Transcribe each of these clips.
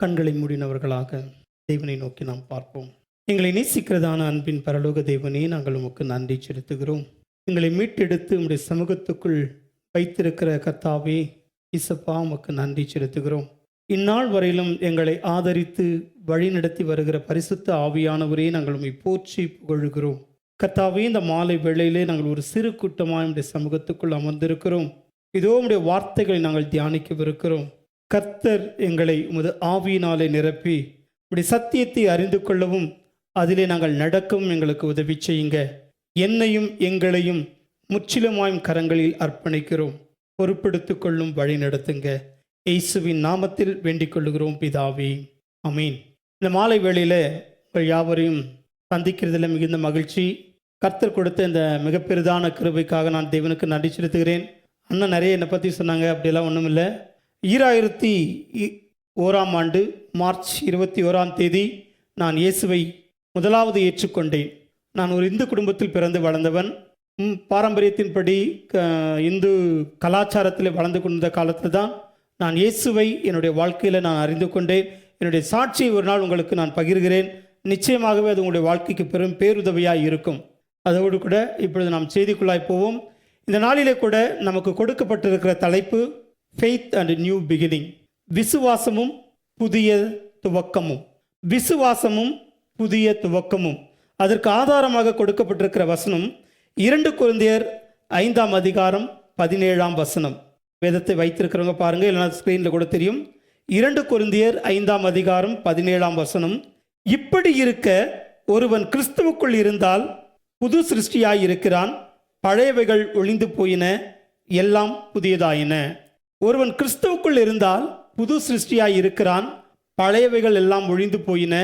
கண்களை மூடினவர்களாக தேவனை நோக்கி நாம் பார்ப்போம். எங்களை நேசிக்கிறதான அன்பின் பரலோக தேவனே, நாங்கள் உமக்கு நன்றி செலுத்துகிறோம். எங்களை மீட்டெடுத்து உம்முடைய சமூகத்துக்குள் வைத்திருக்கிற கர்த்தாவே இசப்பா, உமக்கு நன்றி செலுத்துகிறோம். இந்நாள் வரையிலும் எங்களை ஆதரித்து வழிநடத்தி வருகிற பரிசுத்த ஆவியானவரே, நாங்கள் உம்மை போற்றி புகழுகிறோம். கர்த்தாவே, இந்த மாலை வேளையிலே நாங்கள் ஒரு சிறு கூட்டமாக உம்முடைய சமூகத்துக்குள் அமர்ந்திருக்கிறோம். இதோ உம்முடைய வார்த்தைகளை நாங்கள் தியானிக்கவிருக்கிறோம். கர்த்தர் எங்களை உமது ஆவியினாலே நிரப்பி உம்முடைய சத்தியத்தை அறிந்து கொள்ளவும் அதிலே நாங்கள் நடக்கவும் எங்களுக்கு உதவி செய்யுங்க. என்னையும் எங்களையும் முற்றிலுமாயும் கரங்களில் அர்ப்பணிக்கிறோம். பொறுப்பெடுத்துக் கொள்ளும், வழி நடத்துங்க. இயேசுவின் நாமத்தில் வேண்டிக் கொள்ளுகிறோம் பிதாவே, ஆமீன். இந்த மாலை வேளையில் உங்கள் யாவரையும் சந்திக்கிறதுல மிகுந்த மகிழ்ச்சி. கர்த்தர் கொடுத்த இந்த மிகப்பெரிதான கிருபைக்காக நான் தேவனுக்கு நன்றி செலுத்துகிறேன். அண்ணன் நிறைய என்னை பற்றி சொன்னாங்க, அப்படியெல்லாம் ஒன்றும் இல்லை. 2001 மார்ச் 21 நான் இயேசுவை முதலாவது ஏற்றுக்கொண்டேன். நான் ஒரு இந்து குடும்பத்தில் பிறந்து வளர்ந்தவன். பாரம்பரியத்தின்படி இந்து கலாச்சாரத்தில் வளர்ந்து கொண்ட காலத்தில் தான் நான் இயேசுவை என்னுடைய வாழ்க்கையில் நான் அறிந்து கொண்டேன். என்னுடைய சாட்சியை ஒரு நாள் உங்களுக்கு நான் பகிர்கிறேன். நிச்சயமாகவே அது உங்களுடைய வாழ்க்கைக்கு பெரும் பேருதவியாக இருக்கும். அதோடு கூட இப்பொழுது நாம் செய்திக்குள்ளாய் போவோம். இந்த நாளிலே கூட நமக்கு கொடுக்கப்பட்டிருக்கிற தலைப்பு ஃபெய்த் அண்ட் நியூ பிகினிங். விசுவாசமும் புதிய துவக்கமும். விசுவாசமும் புதிய துவக்கமும். அதற்கு ஆதாரமாக கொடுக்கப்பட்டிருக்கிற வசனம் 2 கொரிந்தியர் 5:17. வேதத்தை வைத்திருக்கிறவங்க பாருங்கள், இல்லைனா ஸ்க்ரீனில் கூட தெரியும். 2 கொரிந்தியர் 5:17. இப்படி இருக்க ஒருவன் கிறிஸ்துவுக்குள் இருந்தால் புது சிருஷ்டியாய் இருக்கிறான், பழையவைகள் ஒழிந்து போயின, எல்லாம் புதியதாயின. ஒருவன் கிறிஸ்துவுக்குள் இருந்தால் புது சிருஷ்டியாய் இருக்கிறான், பழையவைகள் எல்லாம் ஒழிந்து போயின,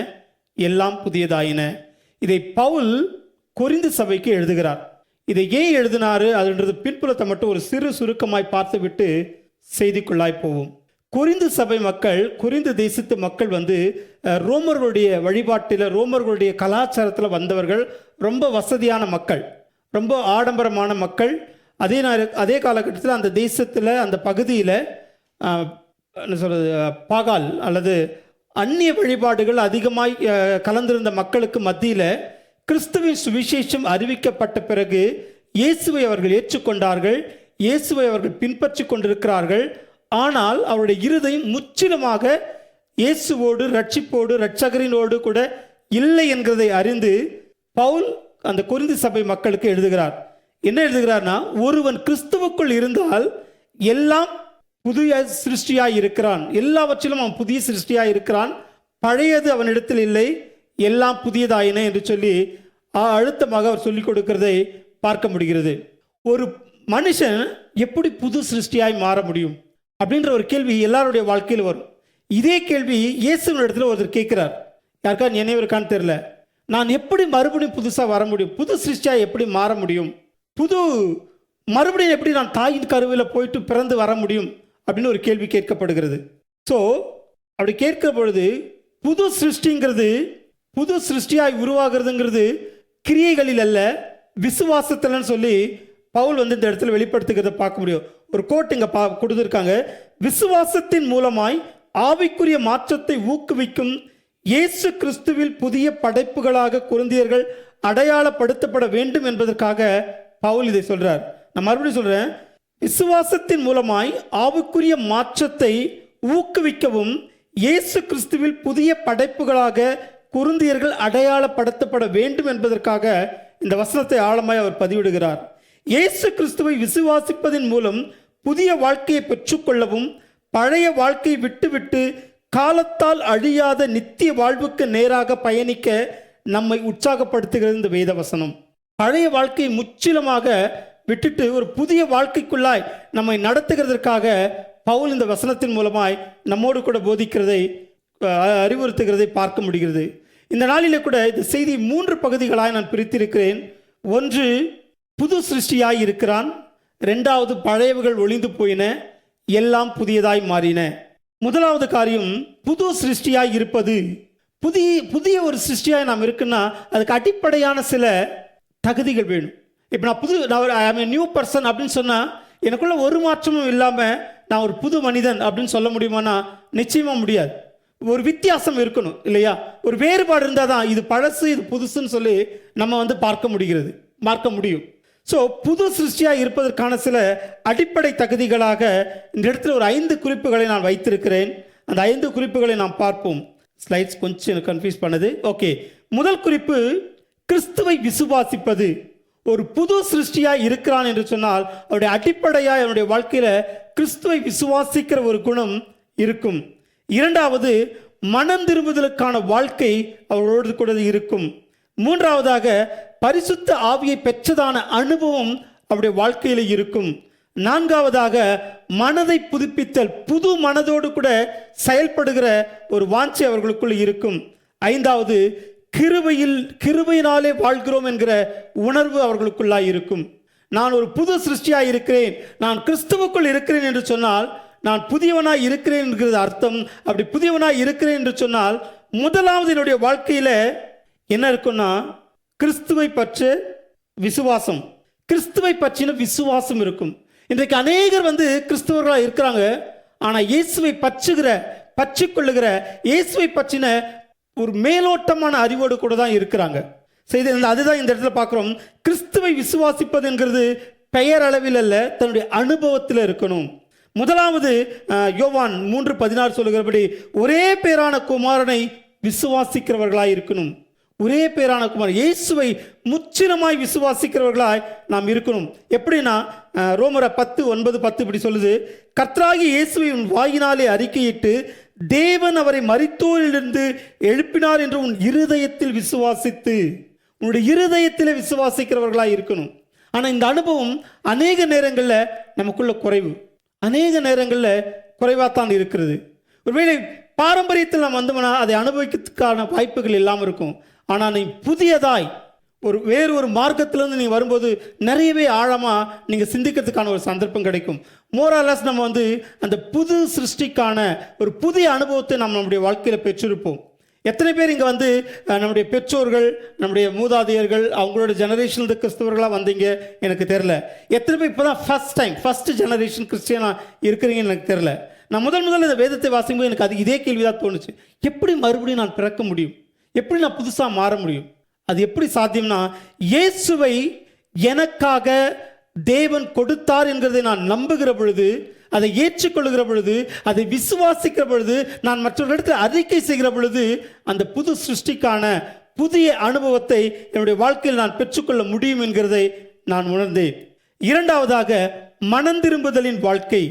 எல்லாம் புதியதாயின. இதை பவுல் கொரிந்து சபைக்கு எழுதுகிறார். இதை ஏன் எழுதினாரு அதுன்றது பின்புலத்தை மட்டும் ஒரு சிறு சுருக்கமாய் பார்த்துவிட்டு செய்திக்குள்ளாய் போவோம். கொரிந்து சபை மக்கள், கொரிந்து தேசத்து மக்கள் ரோமர்களுடைய வழிபாட்டில், ரோமர்களுடைய கலாச்சாரத்தில் வந்தவர்கள். ரொம்ப வசதியான மக்கள், ரொம்ப ஆடம்பரமான மக்கள். அதே காலகட்டத்தில் அந்த தேசத்தில், அந்த பகுதியில் என்ன சொல்கிறது, பாகால் அல்லது அந்நிய வழிபாடுகள் அதிகமாய் கலந்திருந்த மக்களுக்கு மத்தியில் கிறிஸ்துவின் சுவிசேஷம் அறிவிக்கப்பட்ட பிறகு இயேசுவை அவர்கள் ஏற்றுக்கொண்டார்கள். இயேசுவை அவர்கள் பின்பற்றி கொண்டிருக்கிறார்கள். ஆனால் அவருடைய இருதயம் முற்றிலுமாக இயேசுவோடு, ரட்சிப்போடு, இரட்சகரினோடு கூட இல்லை என்கிறதை அறிந்து பவுல் அந்த கொரிந்து சபை மக்களுக்கு எழுதுகிறார். என்ன எழுதுகிறார்னா, ஒருவன் கிறிஸ்துவுக்குள் இருந்தால் எல்லாம் புதிய சிருஷ்டியாய் இருக்கிறான், எல்லாவற்றிலும் அவன் புதிய சிருஷ்டியாய் இருக்கிறான், பழையது அவனிடத்தில் இல்லை, எல்லாம் புதியதாயின என்று சொல்லி அழுத்தமாக அவர் சொல்லிக் கொடுக்கிறதை பார்க்க முடிகிறது. ஒரு மனுஷன் எப்படி புது சிருஷ்டியாய் மாற முடியும் அப்படின்ற ஒரு கேள்வி எல்லாருடைய வாழ்க்கையில் வரும். இதே கேள்வி இயேசுவின் இடத்துல ஒருத்தர் கேட்கிறார். யாருக்கா நினைவிருக்கான்னு தெரியல. நான் எப்படி மறுபடியும் புதுசாக வர முடியும், புது சிருஷ்டியாய் எப்படி மாற முடியும், மறுபடியும் எப்படி நான் தாயின் கருவில் போயிட்டு பிறந்து வர முடியும் அப்படின்னு ஒரு கேள்வி கேட்கப்படுகிறது. ஸோ அப்படி கேட்கிற பொழுது புது சிருஷ்டிங்கிறது, புது சிருஷ்டியாய் உருவாகிறதுங்கிறது கிரியைகளில் அல்ல, விசுவாசத்தில்னு சொல்லி பவுல் இந்த இடத்துல வெளிப்படுத்துகிறத பார்க்க முடியும். ஒரு கோட் இங்கே கொடுத்துருக்காங்க. விசுவாசத்தின் மூலமாய் ஆவிக்குரிய மாற்றத்தை ஊக்குவிக்கும் இயேசு கிறிஸ்துவில் புதிய படைப்புகளாக கொரிந்தியர்கள் அடையாளப்படுத்தப்பட வேண்டும் என்பதற்காக பவுல் இதை சொல்றார். நான் மறுபடியும் சொல்றேன். விசுவாசத்தின் மூலமாய் ஆவிக்குரிய மாற்றத்தை ஊக்குவிக்கவும் இயேசு கிறிஸ்துவில் புதிய படைப்புகளாக கொரிந்தியர்கள் அடையாளப்படுத்தப்பட வேண்டும் என்பதற்காக இந்த வசனத்தை ஆழமாய் அவர் பதிவிடுகிறார். இயேசு கிறிஸ்துவை விசுவாசிப்பதன் மூலம் புதிய வாழ்க்கையை பெற்றுக்கொள்ளவும் பழைய வாழ்க்கையை விட்டுவிட்டு காலத்தால் அழியாத நித்திய வாழ்வுக்கு நேராக பயணிக்க நம்மை உற்சாகப்படுத்துகிறது இந்த வேத வசனம். பழைய வாழ்க்கையை முற்றிலுமாக விட்டுட்டு ஒரு புதிய வாழ்க்கைக்குள்ளாய் நம்மை நடத்துகிறதற்காக பவுல் இந்த வசனத்தின் மூலமாய் நம்மோடு கூட போதிக்கிறதை, அறிவுறுத்துகிறதை பார்க்க முடிகிறது. இந்த நாளிலே கூட இந்த செய்தி 3 பகுதிகளாய் நான் பிரித்திருக்கிறேன். 1, புது சிருஷ்டியாய் இருக்கிறான். 2, பழையவைகள் ஒழிந்து போயின, எல்லாம் புதியதாய் மாறின. முதலாவது காரியம், புது சிருஷ்டியாய் இருப்பது. புதிய ஒரு சிருஷ்டியாய் நாம் இருக்குன்னா அதுக்கு அடிப்படையான சில தகுதிகள் வேணும். இப்போ நான் ஐ ஆம் எ நியூ பர்சன் அப்படின்னு சொன்னால் எனக்குள்ள ஒரு மாற்றமும் இல்லாமல் நான் ஒரு புது மனிதன் அப்படின்னு சொல்ல முடியுமானா நிச்சயமாக முடியாது. ஒரு வித்தியாசம் இருக்கணும் இல்லையா? ஒரு வேறுபாடு இருந்தால் தான் இது பழசு இது புதுசுன்னு சொல்லி நம்ம பார்க்க முடியும். ஸோ புது சிருஷ்டியாக இருப்பதற்கான சில அடிப்படை தகுதிகளாக இந்த இடத்துல ஒரு 5 குறிப்புகளை நான் வைத்திருக்கிறேன். அந்த 5 குறிப்புகளை நாம் பார்ப்போம். ஸ்லைட்ஸ் கொஞ்சம் எனக்கு கன்ஃபியூஸ் பண்ணுது. ஓகே, முதல் குறிப்பு, கிறிஸ்துவை விசுவாசிப்பது. ஒரு புது சிருஷ்டியாக இருக்கிறான் என்று சொன்னால் அவருடைய அடிப்படையாக அவருடைய வாழ்க்கையில் கிறிஸ்துவை விசுவாசிக்கிற ஒரு குணம் இருக்கும். இரண்டாவது, மனம் திரும்புதலுக்கான வாழ்க்கை அவரோடு கூட இருக்கும். மூன்றாவதாக, பரிசுத்த ஆவியை பெற்றதான அனுபவம் அவருடைய வாழ்க்கையில் இருக்கும். நான்காவதாக, மனதை புதுப்பித்தல், புது மனதோடு கூட செயல்படுகிற ஒரு வாஞ்சை அவர்களுக்குள் இருக்கும். ஐந்தாவது, கிருபையினாலே வாழ்கிறோம் என்கிற உணர்வு அவர்களுக்குள்ளாய் இருக்கும். நான் ஒரு புது சிருஷ்டியாய் இருக்கிறேன், நான் கிறிஸ்துவுக்குள் இருக்கிறேன் என்று சொன்னால் நான் புதியவனாய் இருக்கிறேன் என்கிறது அர்த்தம். அப்படி புதியவனாய் இருக்கிறேன் என்று சொன்னால் முதலாவது என்னுடைய வாழ்க்கையில் என்ன இருக்குன்னா, கிறிஸ்துவை பற்ற விசுவாசம், கிறிஸ்துவை பற்றின விசுவாசம் இருக்கும். இன்றைக்கு அநேகர் கிறிஸ்தவர்களாக இருக்கிறாங்க, ஆனால் இயேசுவை பற்றிக்கொள்ளுகிற இயேசுவை பற்றின ஒரு மேலோட்டமான அறிவோடு கூட தான் இருக்கிறாங்க. அதுதான் இந்த இடத்துல பார்க்குறோம். கிறிஸ்துவை விசுவாசிப்பது என்கிறது பெயர் அளவில் அல்ல, தன்னுடைய அனுபவத்தில் இருக்கணும். முதலாவது யோவான் 3:16 சொல்லுகிறபடி ஒரே பேரான குமாரனை விசுவாசிக்கிறவர்களாய் இருக்கணும். ஒரே பேரான குமாரன் இயேசுவை முற்றிலுமாய் விசுவாசிக்கிறவர்களாய் நாம் இருக்கணும். எப்படின்னா ரோமர் 10:9-10 இப்படி சொல்லுது, கர்த்தராகிய இயேசுவை உன் வாயினாலே அறிக்கையிட்டு தேவன் அவரை மரித்தோரிலிருந்து எழுப்பினார் என்று உன் இருதயத்தில் விசுவாசித்து, உன்னுடைய இருதயத்தில் விசுவாசிக்கிறவர்களாய் இருக்கணும். ஆனால் இந்த அனுபவம் அநேக நேரங்களில் நமக்குள்ள அநேக நேரங்களில் குறைவாகத்தான் இருக்கிறது. ஒருவேளை பாரம்பரியத்தில் நாம் வந்தோம்னா அதை அனுபவிக்கிறதுக்கான வாய்ப்புகள் இல்லாமல் இருக்கும். ஆனால் நீ புதியதாய் வேறு ஒரு மார்க்கத்திலேருந்து நீங்கள் வரும்போது நிறையவே ஆழமாக நீங்கள் சிந்திக்கிறதுக்கான ஒரு சந்தர்ப்பம் கிடைக்கும். மோராலஸ் நம்ம அந்த புது சிருஷ்டிக்கான ஒரு புதிய அனுபவத்தை நாம் நம்முடைய வாழ்க்கையில் பெற்றிருப்போம். எத்தனை பேர் இங்கே நம்முடைய பெற்றோர்கள், நம்முடைய மூதாதையர்கள், அவங்களோட ஜெனரேஷன் கிறிஸ்தவர்களாக வந்தீங்க எனக்கு தெரில. எத்தனை பேர் இப்போ தான் ஃபஸ்ட் ஜெனரேஷன் கிறிஸ்டியனாக இருக்கிறீங்கன்னு எனக்கு தெரில. நான் முதல்ல இந்த வேதத்தை வாசிக்கும்போது எனக்கு இதே கேள்வி தான் தோணுச்சு. எப்படி மறுபடியும் நான் பிறக்க முடியும்? எப்படி நான் புதுசாக மாற முடியும்? அது எப்படி சாத்தியம்னா, இயேசுவை எனக்காக தேவன் கொடுத்தார் என்கிறதை நான் நம்புகிற பொழுது, அதை ஏற்றுக்கொள்கிற பொழுது, அதை விசுவாசிக்கிற பொழுது, நான் மற்றவர்களிடத்தில் அறிக்கை செய்கிற பொழுது அந்த புது சிருஷ்டிக்கான புதிய அனுபவத்தை என்னுடைய வாழ்க்கையில் நான் பெற்றுக்கொள்ள முடியும் என்கிறதை நான் உணர்ந்தேன். இரண்டாவதாக, மனம் திரும்புதலின் வாழ்க்கை.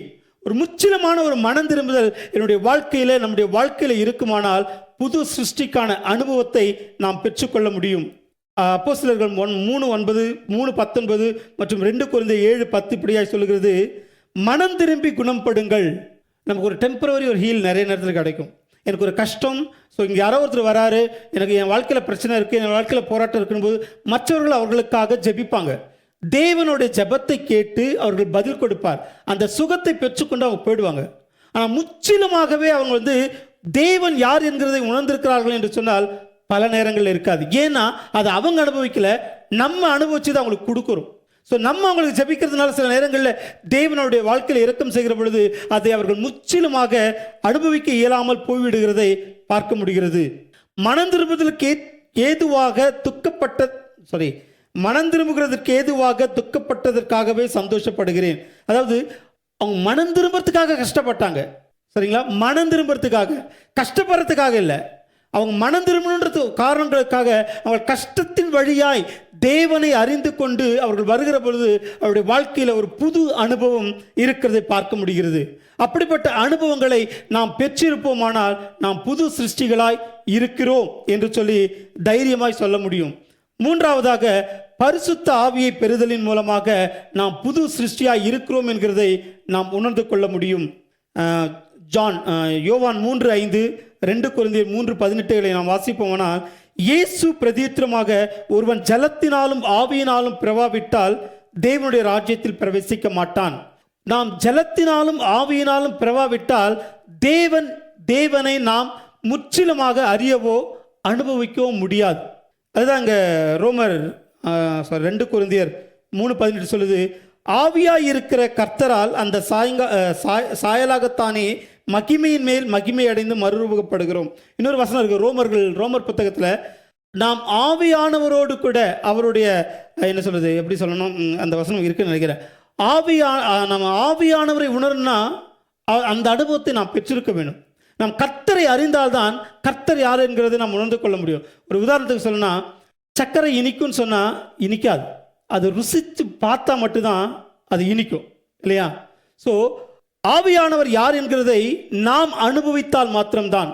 ஒரு முற்றிலுமான ஒரு மனம் திரும்புதல் என்னுடைய வாழ்க்கையில் நம்முடைய வாழ்க்கையில் இருக்குமானால் புது சிருஷ்டிக்கான அனுபவத்தை நாம் பெற்றுக்கொள்ள முடியும். அப்போஸ்தலர்கள் 3:9, 3:19 மற்றும் 2 கொரிந்தியர் 7:10 இப்படியாய் சொல்லுகிறது, மனம் திரும்பி குணப்படுங்கள். நமக்கு ஒரு டெம்பரவரி ஒரு ஹீல் நிறைய நேரத்தில் கிடைக்கும். எனக்கு ஒரு கஷ்டம், ஸோ இங்கே யாரோ ஒருத்தர் வராரு, எனக்கு என் வாழ்க்கையில் பிரச்சனை இருக்குது, என் வாழ்க்கையில் போராட்டம் இருக்கும்போது மற்றவர்கள் அவர்களுக்காக ஜெபிப்பாங்க. தேவனுடைய ஜெபத்தை கேட்டு அவர்கள் பதில் கொடுப்பார். அந்த சுகத்தை பெற்றுக்கொண்டு அவங்க போயிடுவாங்க. ஆனால் முற்றிலுமாகவே அவங்க தேவன் யார் என்கிறதை உணர்ந்திருக்கிறார்கள் என்று சொன்னால் பல நேரங்களில் இருக்காது. ஏன்னா அதை அவங்க அனுபவிக்கல, நம்ம அனுபவிச்சு தான் அவங்களுக்கு கொடுக்குறோம். ஸோ நம்ம அவங்களுக்கு ஜெபிக்கிறதுனால சில நேரங்களில் தேவனுடைய வாழ்க்கையில் இரக்கம் செய்கிற பொழுது அதை அவர்கள் முற்றிலுமாக அனுபவிக்க இயலாமல் போய்விடுகிறதை பார்க்க முடிகிறது. மனம் திரும்புவதற்கு துக்கப்பட்டதற்காகவே சந்தோஷப்படுகிறேன். அதாவது அவங்க மனம் திரும்புறதுக்காக கஷ்டப்பட்டாங்க, சரிங்களா? மனம் திரும்புறதுக்காக, கஷ்டப்படுறதுக்காக இல்லை. அவங்க மனம் திரும்பணுன்றது காரணங்களுக்காக அவங்க கஷ்டத்தின் வழியாய் தேவனை அறிந்து கொண்டு அவர்கள் வருகிற பொழுது அவருடைய வாழ்க்கையில் ஒரு புது அனுபவம் இருக்கிறதை பார்க்க முடிகிறது. அப்படிப்பட்ட அனுபவங்களை நாம் பெற்றிருப்போமானால் நாம் புது சிருஷ்டிகளாய் இருக்கிறோம் என்று சொல்லி தைரியமாய் சொல்ல முடியும். மூன்றாவதாக, பரிசுத்த ஆவியை பெறுதலின் மூலமாக நாம் புது சிருஷ்டியாய் இருக்கிறோம் என்கிறதை நாம் உணர்ந்து கொள்ள முடியும். யோவான் 3:5, 2 கொரிந்தியர் 3:18 நாம் வாசிப்போமானால், இயேசு பிரதித்திரமாக ஒருவன் ஜலத்தினாலும் ஆவியினாலும் பிறவாவிட்டால் தேவனுடைய ராஜ்யத்தில் பிரவேசிக்க மாட்டான். நாம் ஜலத்தினாலும் ஆவியினாலும் பிறவாவிட்டால் தேவனை நாம் முற்றிலுமாக அறியவோ அனுபவிக்கவோ முடியாது. அதுதான் இங்கே 2 கொரிந்தியர் 3:18 சொல்லுது, ஆவியாய் இருக்கிற கர்த்தரால் அந்த சாயலாகத்தானே மகிமையின் மேல் மகிமை அடைந்து மறுரூபப்படுகிறோம். இன்னொரு வசனம் இருக்கு, ரோமர் புத்தகத்தில், நாம் ஆவியானவரோடு கூட அவருடைய என்ன சொல்றது, எப்படி சொல்லணும், அந்த வசனம் இருக்குன்னு நினைக்கிறேன். நம்ம ஆவியானவரை உணர்னா அந்த அனுபவத்தை நாம் பெற்றிருக்க வேண்டும். நாம் கர்த்தரை அறிந்தால்தான் கர்த்தர் யார் என்கிறதை நாம் உணர்ந்து கொள்ள முடியும். ஒரு உதாரணத்துக்கு சொல்லணும்னா, சர்க்கரை இனிக்கும்னு சொன்னால் இனிக்காது, அது ருசித்து பார்த்தா மட்டும்தான் அது இனிக்கும் இல்லையா? ஸோ ஆவியானவர் யார் என்கிறதை நாம் அனுபவித்தால் மாத்திரம்தான்,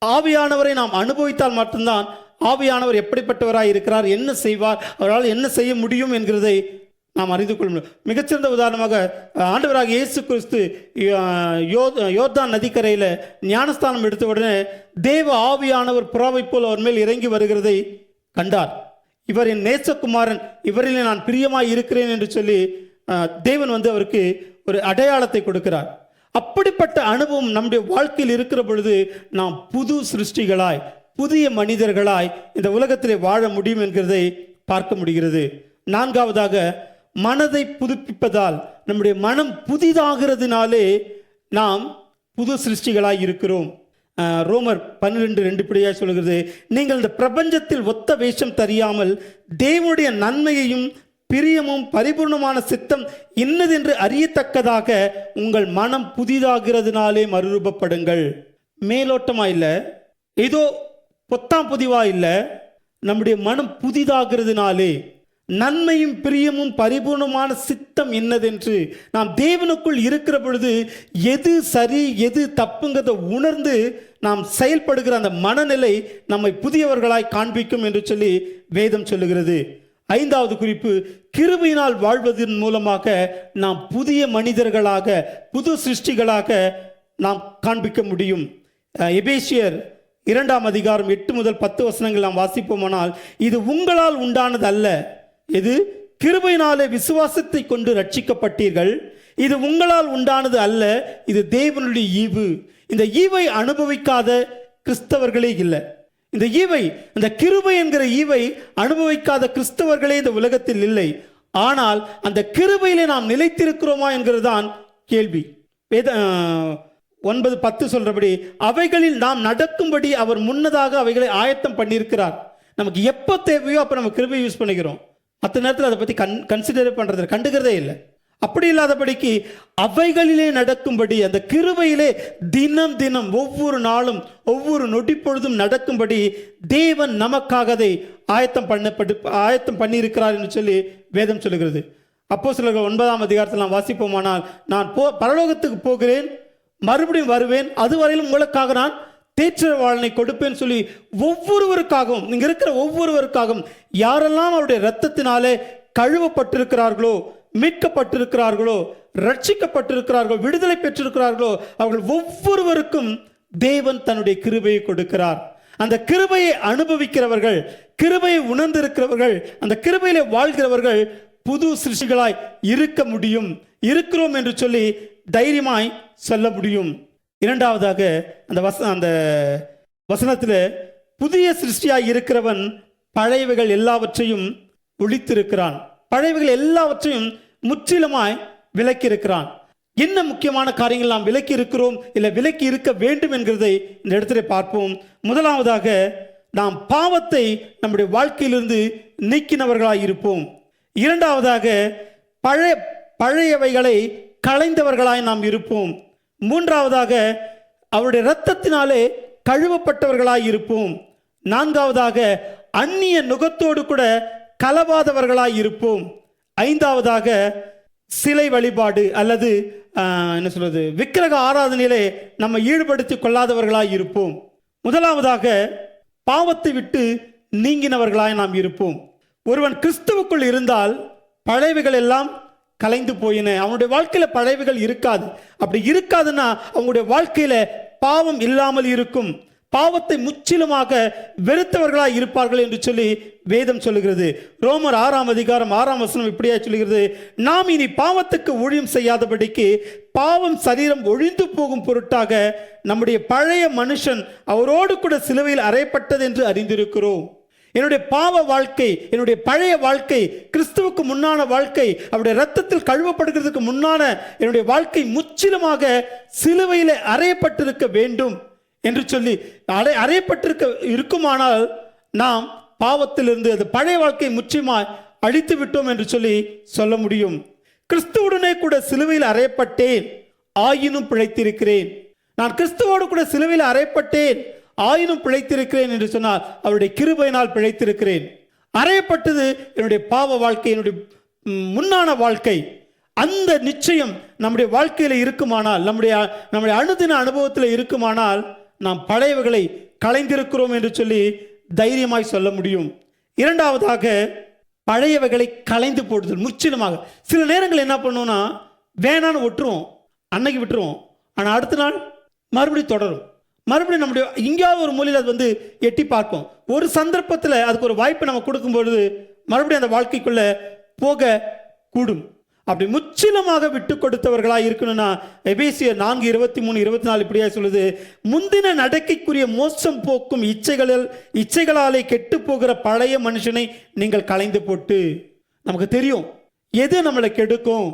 ஆவியானவரை நாம் அனுபவித்தால் மட்டும்தான் ஆவியானவர் எப்படிப்பட்டவராய் இருக்கிறார், என்ன செய்வார், அவரால் என்ன செய்ய முடியும் என்கிறதை நாம் அறிந்து கொள்ள முடியும். மிகச்சிறந்த உதாரணமாக ஆண்டவராக இயேசு கிறிஸ்து யோர்தான் நதிக்கரையில் ஞானஸ்தானம் எடுத்த உடனே தேவ ஆவியானவர் புறாவை போல் அவர் மேல் இறங்கி வருகிறதை கண்டார். இவர் என் நேசகுமாரன், இவரில் நான் பிரியமாய் இருக்கிறேன் என்று சொல்லி தேவன் அவருக்கு ஒரு அடையாளத்தை கொடுக்கிறார். அப்படிப்பட்ட அனுபவம் நம்முடைய வாழ்க்கையில் இருக்கிற பொழுது நாம் புது சிருஷ்டிகளாய், புதிய மனிதர்களாய் இந்த உலகத்திலே வாழ முடியும் என்கிறதை பார்க்க முடிகிறது. நான்காவதாக, மனதை புதுப்பிப்பதால், நம்முடைய மனம் புதிதாகிறதுனாலே நாம் புது சிருஷ்டிகளாய் இருக்கிறோம். ரோமர் 12:2 இப்படியாக சொல்கிறது, நீங்கள் இந்த பிரபஞ்சத்தில் ஒத்த வேஷம் தெரியாமல் தேவனுடைய நன்மையையும் பிரியமும் பரிபூர்ணமான சித்தம் இன்னதென்று அறியத்தக்கதாக உங்கள் மனம் புதிதாகிறதுனாலே மறுரூபப்படுங்கள். மேலோட்டமா இல்லை, ஏதோ பொத்தாம் புதிவா இல்லை, நம்முடைய மனம் புதிதாகிறதுனாலே, நன்மையும் பிரியமும் பரிபூர்ணமான சித்தம் என்னதென்று நாம் தேவனுக்குள் இருக்கிற பொழுது எது சரி எது தப்புங்கிறத உணர்ந்து நாம் செயல்படுகிற அந்த மனநிலை நம்மை புதியவர்களாய் காண்பிக்கும் என்று சொல்லி வேதம் சொல்லுகிறது. ஐந்தாவது குறிப்பு, கிருபையினால் வாழ்வதன் மூலமாக நாம் புதிய மனிதர்களாக, புது சிருஷ்டிகளாக நாம் காண்பிக்க முடியும். எபேசியர் 2:8 முதல் 10 வசனங்கள் நாம் வாசிப்போமானால், இது உங்களால் உண்டானது அல்ல, இது கிருபையினாலே விசுவாசத்தை கொண்டு ரட்சிக்கப்பட்டீர்கள், இது உங்களால் உண்டானது அல்ல, இது தேவனுடைய ஈவு. இந்த ஈவை அனுபவிக்காத கிறிஸ்தவர்களே இல்லை. இந்த ஈவை, இந்த கிருபை என்கிற ஈவை அனுபவிக்காத கிறிஸ்தவர்களே இந்த உலகத்தில் இல்லை. ஆனால் அந்த கிருபையிலே நாம் நிலைத்திருக்கிறோமா என்கிறது தான் கேள்வி. 9:10 சொல்றபடி, அவைகளில் நாம் நடக்கும்படி அவர் முன்னதாக அவைகளை ஆயத்தம் பண்ணியிருக்கிறார். நமக்கு எப்போ தேவையோ அப்போ நம்ம கிருபை யூஸ் பண்ணிக்கிறோம். மற்ற நேரத்தில் அதை பற்றி கன்சிடரே பண்ணுறது, கண்டுக்கிறதே இல்லை. அப்படி இல்லாதபடிக்கு அவைகளிலே நடக்கும்படி, அந்த கிருபையிலே தினம் தினம் ஒவ்வொரு நாளும் ஒவ்வொரு நொடி பொழுதும் நடக்கும்படி தேவன் நமக்காக அதை ஆயத்தம் பண்ணியிருக்கிறார் என்று சொல்லி வேதம் சொல்லுகிறது. அப்போஸ்தலர்கள் 9ஆம் அதிகாரத்தில் நாம் வாசிப்போமானால், நான் பரலோகத்துக்கு போகிறேன், மறுபடியும் வருவேன், அதுவரையிலும் உங்களுக்காக நான் தேற்றவாளனை கொடுப்பேன்னு சொல்லி ஒவ்வொருவருக்காகவும், இங்க இருக்கிற ஒவ்வொருவருக்காகவும், யாரெல்லாம் அவருடைய இரத்தத்தினாலே கழுவப்பட்டிருக்கிறார்களோ, மீட்கப்பட்டிருக்கிறார்களோ, ரட்சிக்கப்பட்டிருக்கிறார்களோ, விடுதலை பெற்றிருக்கிறார்களோ, அவர்கள் ஒவ்வொருவருக்கும் தேவன் தன்னுடைய கிருபையை கொடுக்கிறார். அந்த கிருபையை அனுபவிக்கிறவர்கள், கிருபையை உணர்ந்திருக்கிறவர்கள், அந்த கிருபையிலே வாழ்கிறவர்கள் புது சிருஷ்டிகளாய் இருக்க முடியும், இருக்கிறோம் என்று சொல்லி தைரியமாய் சொல்ல முடியும். இரண்டாவதாக, அந்த வசனத்தில், புதிய சிருஷ்டியாய் இருக்கிறவன் பழையவைகள் எல்லாவற்றையும் ஒழித்திருக்கிறான், பழையவைகள் எல்லாவற்றையும் முற்றிலுமாய் விலக்கி இருக்கிறான். என்ன முக்கியமான காரியங்கள் நாம் விலக்கி இருக்கிறோம், இல்லை விலக்கி இருக்க வேண்டும் என்கிறதை இந்த இடத்துல பார்ப்போம். முதலாவதாக, நாம் பாவத்தை நம்முடைய வாழ்க்கையிலிருந்து நீக்கினவர்களாய் இருப்போம். இரண்டாவதாக, பழையவைகளை களைந்தவர்களாய் நாம் இருப்போம். மூன்றாவதாக, அவருடைய இரத்தத்தினாலே கழுவப்பட்டவர்களாய் இருப்போம். நான்காவதாக, அந்நிய நுகத்தோடு கூட கலவாதவர்களாய் இருப்போம். ஐந்தாவதாக, சிலை வழிபாடு அல்லது என்ன சொல்வது, விக்கிரக ஆராதனையிலே நம்ம ஈடுபடுத்திக் கொள்ளாதவர்களாய் இருப்போம். முதலாவதாக, பாவத்தை விட்டு நீங்கினவர்களாய் நாம் இருப்போம். ஒருவன் கிறிஸ்துவுக்குள் இருந்தால் பழையவைகள் எல்லாம் கலைந்து போயின. அவனுடைய வாழ்க்கையில பழையவைகள் இருக்காது. அப்படி இருக்காதுன்னா அவங்களுடைய வாழ்க்கையில பாவம் இல்லாமல் இருக்கும். பாவத்தை முற்றிலுமாக வெறுத்தவர்களாய் இருப்பார்கள் என்று சொல்லி வேதம் சொல்லுகிறது. ரோமர் 6ஆம் அதிகாரம் 6ஆம் வசனம் இப்படியா சொல்லுகிறது, நாம் இனி பாவத்துக்கு ஊழியம் செய்யாதபடிக்கு பாவம் சரீரம் ஒழிந்து போகும் பொருட்டாக நம்முடைய பழைய மனுஷன் அவரோடு கூட சிலுவையில் அறையப்பட்டது என்று அறிந்திருக்கிறோம். என்னுடைய பாவ வாழ்க்கை, என்னுடைய பழைய வாழ்க்கை, கிறிஸ்துவுக்கு முன்னான வாழ்க்கை, அவருடைய இரத்தத்தில் கழுவப்படுகிறதுக்கு முன்னான என்னுடைய வாழ்க்கை முற்றிலுமாக சிலுவையில் அறையப்பட்டிருக்க வேண்டும் என்று சொல்லி அறையப்பட்டிருக்க இருக்குமானால் நாம் பாவத்திலிருந்து அது பழைய வாழ்க்கை முற்றிலுமாய் அழித்து விட்டோம் என்று சொல்லி சொல்ல முடியும். கிறிஸ்துவுடனே கூட சிலுவையில் அறையப்பட்டேன், ஆயினும் பிழைத்திருக்கிறேன். நான் கிறிஸ்துவோடு கூட சிலுவையில் அறையப்பட்டேன், ஆயினும் பிழைத்திருக்கிறேன் என்று சொன்னால் அவருடைய கிருபையினால் பிழைத்திருக்கிறேன். அறையப்பட்டது என்னுடைய பாவ வாழ்க்கை, என்னுடைய முன்னான வாழ்க்கை. அந்த நிச்சயம் நம்முடைய வாழ்க்கையில் இருக்குமானால், நம்முடைய அனுதின அனுபவத்தில் இருக்குமானால் நாம் பழையவைகளை களைந்திருக்கிறோம் என்று சொல்லி தைரியமாய் சொல்ல முடியும். இரண்டாவதாக, பழையவைகளை களைந்து போடுதல் முற்றிலுமாக. சில நேரங்கள் என்ன பண்ணுவோம்னா, வேணான்னு விட்டுருவோம், அன்னைக்கு விட்டுருவோம், ஆனால் அடுத்த நாள் மறுபடியும் தொடரும். மறுபடியும் நம்முடைய எங்கேயாவது ஒரு மூலையில் அது எட்டி பார்ப்போம். ஒரு சந்தர்ப்பத்தில் அதுக்கு ஒரு வாய்ப்பை நம்ம கொடுக்கும்பொழுது மறுபடியும் அந்த வாழ்க்கைக்குள்ள போக கூடும். அப்படி முற்றிலுமாக விட்டு கொடுத்தவர்களாக இருக்கணும்னா எபேசியர் 4:23-24 இப்படியா சொல்லுது, முந்தின நடக்கைக்குரிய மோசம் போக்கும் இச்சைகளாலே கெட்டு போகிற பழைய மனுஷனை நீங்கள் களைந்து போட்டு. நமக்கு தெரியும் எது நம்மளை கெடுக்கும்,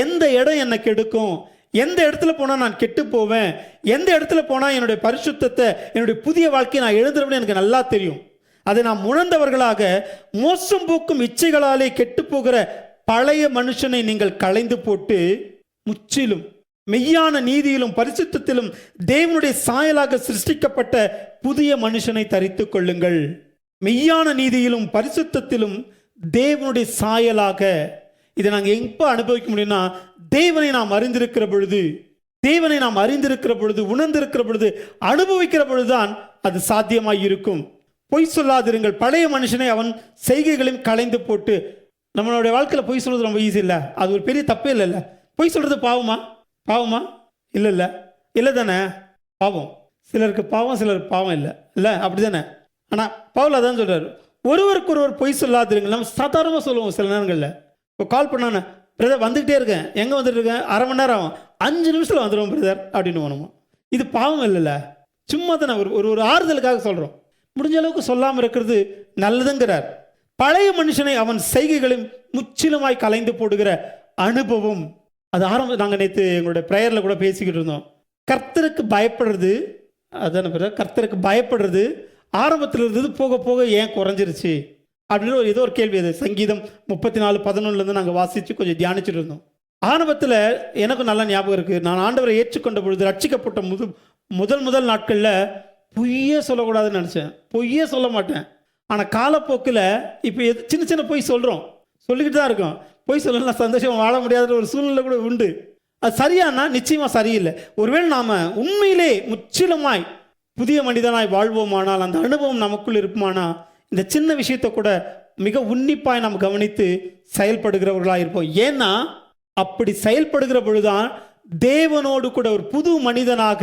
எந்த இடம் என்னை கெடுக்கும், எந்த இடத்துல போனால் நான் கெட்டு போவேன், எந்த இடத்துல போனால் என்னுடைய பரிசுத்தத்தை, என்னுடைய புதிய வாழ்க்கையை நான் எழுதுறேன்னு எனக்கு நல்லா தெரியும். அதை நாம் உணர்ந்தவர்களாக மோசம் போக்கும் இச்சைகளாலே கெட்டு போகிற பழைய மனுஷனை நீங்கள் களைந்து போட்டு முற்றிலும் மெய்யான நீதியிலும் பரிசுத்தத்திலும் தேவனுடைய சாயலாக சிருஷ்டிக்கப்பட்ட புதிய மனுஷனை தரித்துக் கொள்ளுங்கள். மெய்யான நீதியிலும் பரிசுத்தத்திலும் தேவனுடைய சாயலாக. இதை நாங்கள் எப்போ அனுபவிக்க முடியும்னா, தேவனை நாம் அறிந்திருக்கிற பொழுது, உணர்ந்திருக்கிற பொழுது, அனுபவிக்கிற பொழுதுதான் அது சாத்தியமாய் இருக்கும். பொய் சொல்லாதிருங்கள், பழைய மனுஷனை அவன் செய்கைகளையும் களைந்து போட்டு. நம்மளுடைய வாழ்க்கையில் பொய் சொல்றது ரொம்ப ஈஸி இல்லை, அது ஒரு பெரிய தப்பே இல்லை. பொய் சொல்றது பாவமா இல்லை தானே? பாவம். சிலருக்கு பாவம், சிலருக்கு பாவம் இல்லை அப்படி தானே? ஆனால் பவுல் அதான் சொல்றாரு, ஒருவருக்கு ஒருவர் பொய் சொல்லாதிருங்கள். நம்ம சாதாரணமாக சொல்லுவோம் சில நேரங்களில். இப்போ கால் பண்ணானே, பிரதர் வந்துக்கிட்டே இருக்கேன், எங்கே வந்துட்டு இருக்கேன், அரை மணி நேரம் ஆகும், 5 நிமிஷத்தில் வந்துடுவோம் பிரதர் அப்படின்னு போனோமா. இது பாவம் இல்லைல்ல, சும்மா தானே ஒரு ஆறுதலுக்காக சொல்கிறோம். முடிஞ்ச அளவுக்கு சொல்லாமல் இருக்கிறது நல்லதுங்கிறார். பழைய மனுஷனை அவன் செய்கைகளையும் முற்றிலுமாய் கலைந்து போடுகிற அனுபவம். அது நாங்கள் நேற்று எங்களுடைய ப்ரேயரில் கூட பேசிக்கிட்டு இருந்தோம். கர்த்தருக்கு பயப்படுறது, அதான பிரதர், கர்த்தருக்கு பயப்படுறது ஆரம்பத்தில் இருந்தது, போக போக ஏன் குறைஞ்சிருச்சு அப்படின்னு ஏதோ ஒரு கேள்வி. அது சங்கீதம் 34:11 நாங்கள் வாசித்து கொஞ்சம் தியானிச்சுட்டு இருந்தோம். ஆரம்பத்தில் எனக்கும் நல்லா ஞாபகம் இருக்குது. நான் ஆண்டவரை ஏற்றுக்கொண்ட பொழுது, ரட்சிக்கப்பட்ட முதல் நாட்களில் பொய்யே சொல்லக்கூடாதுன்னு நினச்சேன், பொய்யே சொல்ல மாட்டேன். ஆனால் காலப்போக்கில் இப்போ சின்ன பொய் சொல்லிக்கிட்டு தான் இருக்கோம். பொய் சொல்லலாம் சந்தோஷம் வாழ முடியாத ஒரு சூழ்நிலை கூட உண்டு. அது சரியானா நிச்சயமாக சரியில்லை. ஒருவேளை நாம் உண்மையிலே முற்றிலுமாய் புதிய மனிதனாய் வாழ்வோமானால், அந்த அனுபவம் நமக்குள் இருப்போமானால், இந்த சின்ன விஷயத்தை கூட மிக உன்னிப்பாய் நாம் கவனித்து செயல்படுகிறவர்களாக இருப்போம். ஏன்னா அப்படி செயல்படுகிற பொழுதுதான் தேவனோடு கூட ஒரு புது மனிதனாக,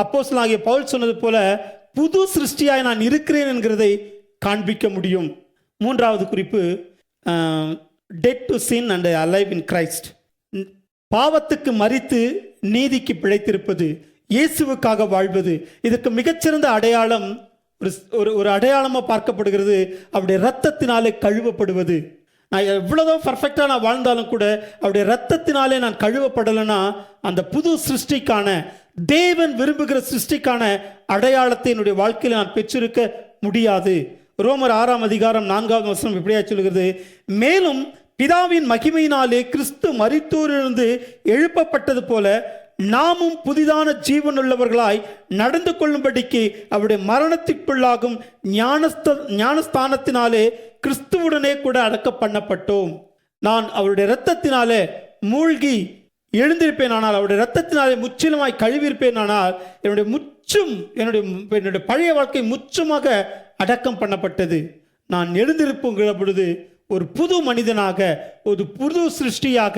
அப்போஸ்தலனாகிய பவுல் சொன்னது போல, புது சிருஷ்டியாய் நான் இருக்கிறேன் என்கிறதை காண்பிக்க முடியும். மூன்றாவது குறிப்பு, dead to sin and alive in Christ. பாவத்துக்கு மரித்து நீதிக்கு பிழைத்திருப்பது, இயேசுவுக்காக வாழ்வது. இதற்கு மிகச்சிறந்த அடையாளம், ஒரு அடையாளமாக பார்க்கப்படுகிறது, அவருடைய இரத்தத்தினாலே கழுவப்படுவது. நான் எவ்வளோதான் பர்ஃபெக்டாக நான் வாழ்ந்தாலும் கூட அவருடைய இரத்தத்தினாலே நான் கழுவப்படலைன்னா அந்த புது சிருஷ்டிக்கான, தேவன் விரும்புகிற சிருஷ்டிக்கான அடையாளத்தை என்னுடைய வாழ்க்கையில் நான் பெற்றிருக்க முடியாது. ரோமர் 6:4 இப்படியா சொல்கிறது, மேலும் பிதாவின் மகிமையினாலே கிறிஸ்து மரித்தோரிலிருந்து எழுப்பப்பட்டது போல நாமும் புதிதான ஜீவனுள்ளவர்களாய் நடந்து கொள்ளும்படிக்கு அவருடைய மரணத்திற்குள்ளாகும் ஞானஸ்தானத்தினாலே கிறிஸ்துவுடனே கூட அடக்க பண்ணப்பட்டோம். நான் அவருடைய இரத்தத்தினாலே மூழ்கி எழுந்திருப்பேன், ஆனால் அவருடைய இரத்தத்தினாலே முற்றிலுமாய் கழுவிருப்பேன், ஆனால் என்னுடைய பழைய வாழ்க்கை முற்றுமாக அடக்கம் பண்ணப்பட்டது. நான் எழுந்திருப்புங்கிற பொழுது ஒரு புது மனிதனாக, ஒரு புது சிருஷ்டியாக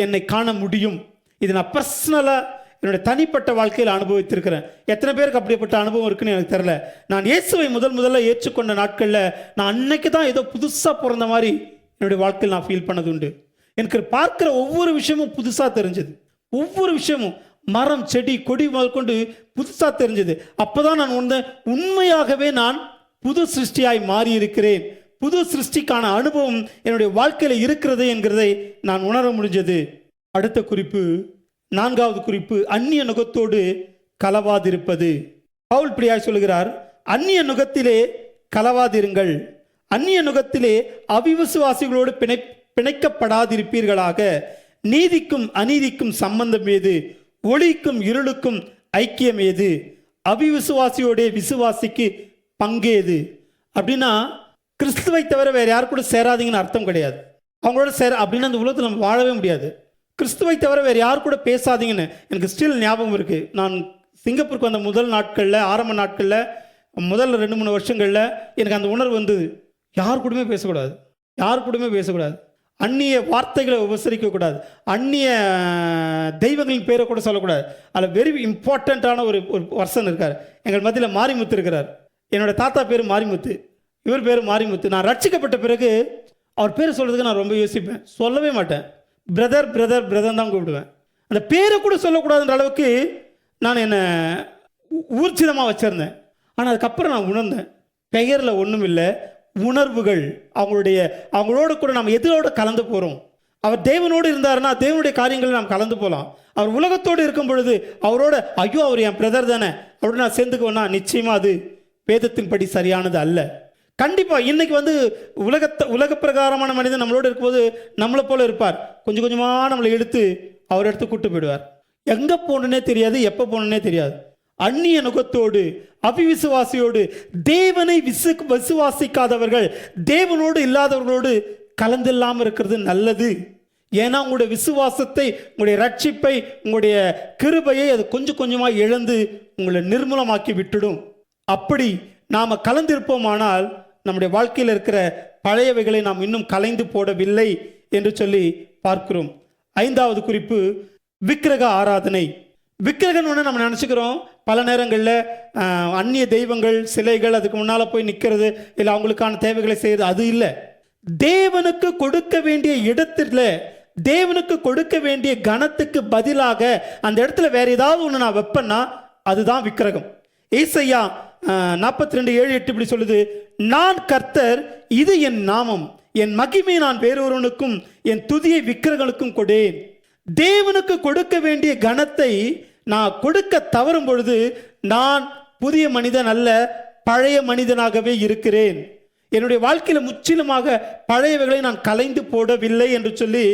என்னை காண முடியும். இது நான் பர்சனலாக என்னுடைய தனிப்பட்ட வாழ்க்கையில் அனுபவித்திருக்கிறேன். எத்தனை பேருக்கு அப்படிப்பட்ட அனுபவம் இருக்குன்னு எனக்கு தெரியல. நான் இயேசுவை முதல்ல ஏற்றுக்கொண்ட நாட்களில் நான் அன்னைக்கு தான் ஏதோ புதுசாக பிறந்த மாதிரி என்னுடைய வாழ்க்கையில் நான் ஃபீல் பண்ணது உண்டு. எனக்கு பார்க்குற ஒவ்வொரு விஷயமும் புதுசாக தெரிஞ்சது. ஒவ்வொரு விஷயமும், மரம் செடி கொடி முதல் கொண்டு புதுசாக தெரிஞ்சது. அப்போ தான் நான் உண்மையாகவே நான் புது சிருஷ்டியாய் மாறி இருக்கிறேன், புது சிருஷ்டிக்கான அனுபவம் என்னுடைய வாழ்க்கையில் இருக்கிறது என்கிறதை நான் உணர முடிஞ்சது. அடுத்த குறிப்பு, 4வது குறிப்பு, அந்நிய நுகத்தோடு கலவாதிருப்பது. பவுல் பிரியாய் சொல்கிறார், அந்நிய நுகத்திலே கலவாதிருங்கள், அந்நிய நுகத்திலே அவிவிசுவாசிகளோடு பிணைக்கப்படாதிருப்பீர்களாக. நீதிக்கும் அநீதிக்கும் சம்பந்தம் ஏது? ஒளிக்கும் இருளுக்கும் ஐக்கியம் ஏது? அவிவிசுவாசியோடைய விசுவாசிக்கு பங்கேது? அப்படின்னா கிறிஸ்துவை தவிர வேற யார் கூட சேராதீங்கன்னு அர்த்தம் கிடையாது. அவங்களோட அப்படின்னா அந்த உலகத்தில் நம்ம வாழவே முடியாது. கிறிஸ்துவை தவிர வேறு யார் கூட பேசாதீங்கன்னு எனக்கு ஸ்டில் ஞாபகம் இருக்குது. நான் சிங்கப்பூருக்கு வந்த முதல் நாட்களில், ஆரம்ப நாட்களில், முதல்ல 2-3 வருஷங்களில் எனக்கு அந்த உணர்வு வந்தது. யார் கூடமே பேசக்கூடாது, யார் கூடமே பேசக்கூடாது, அந்நிய வார்த்தைகளை உபசரிக்கக்கூடாது, அந்நிய தெய்வங்களின் பேரை கூட சொல்லக்கூடாது. அதில் வெரி இம்பார்ட்டண்ட்டான ஒரு பர்சன் இருக்கார் எங்கள் மத்தியில், மாரிமுத்து இருக்கிறார். என்னோடய தாத்தா பேர் மாரிமுத்து, இவர் பேர் மாரிமுத்து. நான் ரட்சிக்கப்பட்ட பிறகு அவர் பேர் சொல்கிறதுக்கு நான் ரொம்ப யோசிப்பேன், சொல்லவே மாட்டேன். பிரதர் பிரதர் பிரதர் தான் கூப்பிடுவேன். அந்த பேரை கூட சொல்லக்கூடாதுன்ற அளவுக்கு நான் என்னை ஊர்ஜிதமாக வச்சுருந்தேன். ஆனால் அதுக்கப்புறம் நான் உணர்ந்தேன், பெயரில் ஒன்றும் இல்லை, உணர்வுகள். அவங்களோட கூட நம்ம எதோடு கலந்து போகிறோம். அவர் தேவனோடு இருந்தாருன்னா தேவனுடைய காரியங்களை நாம் கலந்து போகலாம். அவர் உலகத்தோடு இருக்கும் பொழுது அவரோட ஐயோ அவர் என் பிரதர் தானே அப்படின்னு நான் சேர்ந்துக்குவேன்னா நிச்சயமாக அது வேதத்தின்படி சரியானது அல்ல. கண்டிப்பாக இன்றைக்கி உலக பிரகாரமான மனிதன் நம்மளோடு இருக்கும்போது நம்மளை போல இருப்பார். கொஞ்சம் கொஞ்சமாக நம்மளை எடுத்து அவர் எடுத்து கூட்டு போயிடுவார். எங்கே போகணுன்னே தெரியாது, எப்போ போகணுன்னே தெரியாது. அந்நிய நுகத்தோடு அவிவிசுவாசியோடு தேவனை விசுவாசிக்காதவர்கள், தேவனோடு இல்லாதவர்களோடு கலந்தில்லாமல் இருக்கிறது நல்லது. ஏன்னா உங்களுடைய விசுவாசத்தை, உங்களுடைய ரட்சிப்பை, உங்களுடைய கிருபையை அது கொஞ்சம் கொஞ்சமாக இழந்து உங்களை நிர்மூலமாக்கி விட்டுடும். அப்படி நாம் கலந்திருப்போமானால் நம்முடைய வாழ்க்கையில் இருக்கிற பழையவைகளை நாம் இன்னும் கலைந்து போடவில்லை என்று சொல்லி பார்க்கிறோம். 5வது குறிப்பு, விக்கிரக ஆராதனை. விக்கிரகன் ஒன்று நம்ம நினச்சிக்கிறோம் பல நேரங்களில் அந்நிய தெய்வங்கள், சிலைகள், அதுக்கு முன்னால் போய் நிற்கிறது, இல்லை அவங்களுக்கான தேவைகளை செய்கிறது. அது இல்லை. தேவனுக்கு கொடுக்க வேண்டிய இடத்துல, தேவனுக்கு கொடுக்க வேண்டிய கனத்துக்கு பதிலாக அந்த இடத்துல வேற ஏதாவது ஒன்று நான் வைப்பேன்னா அதுதான் விக்கிரகம். ஏசாயா 42:7-8 இப்படி சொல்லுது, நான் கர்த்தர், இது என் நாமம், என் மகிமை நான் வேறொருவனுக்கும் என் துதியை விக்கிரகங்களுக்கும் கொடேன். தேவனுக்கு கொடுக்க வேண்டிய கனத்தை நான் கொடுக்க தவறும் பொழுது நான் புதிய மனிதன் அல்ல, பழைய மனிதனாகவே இருக்கிறேன். என்னுடைய வாழ்க்கையில் முற்றிலுமாக பழையவைகளை நான் கலைந்து போடவில்லை என்று சொல்லி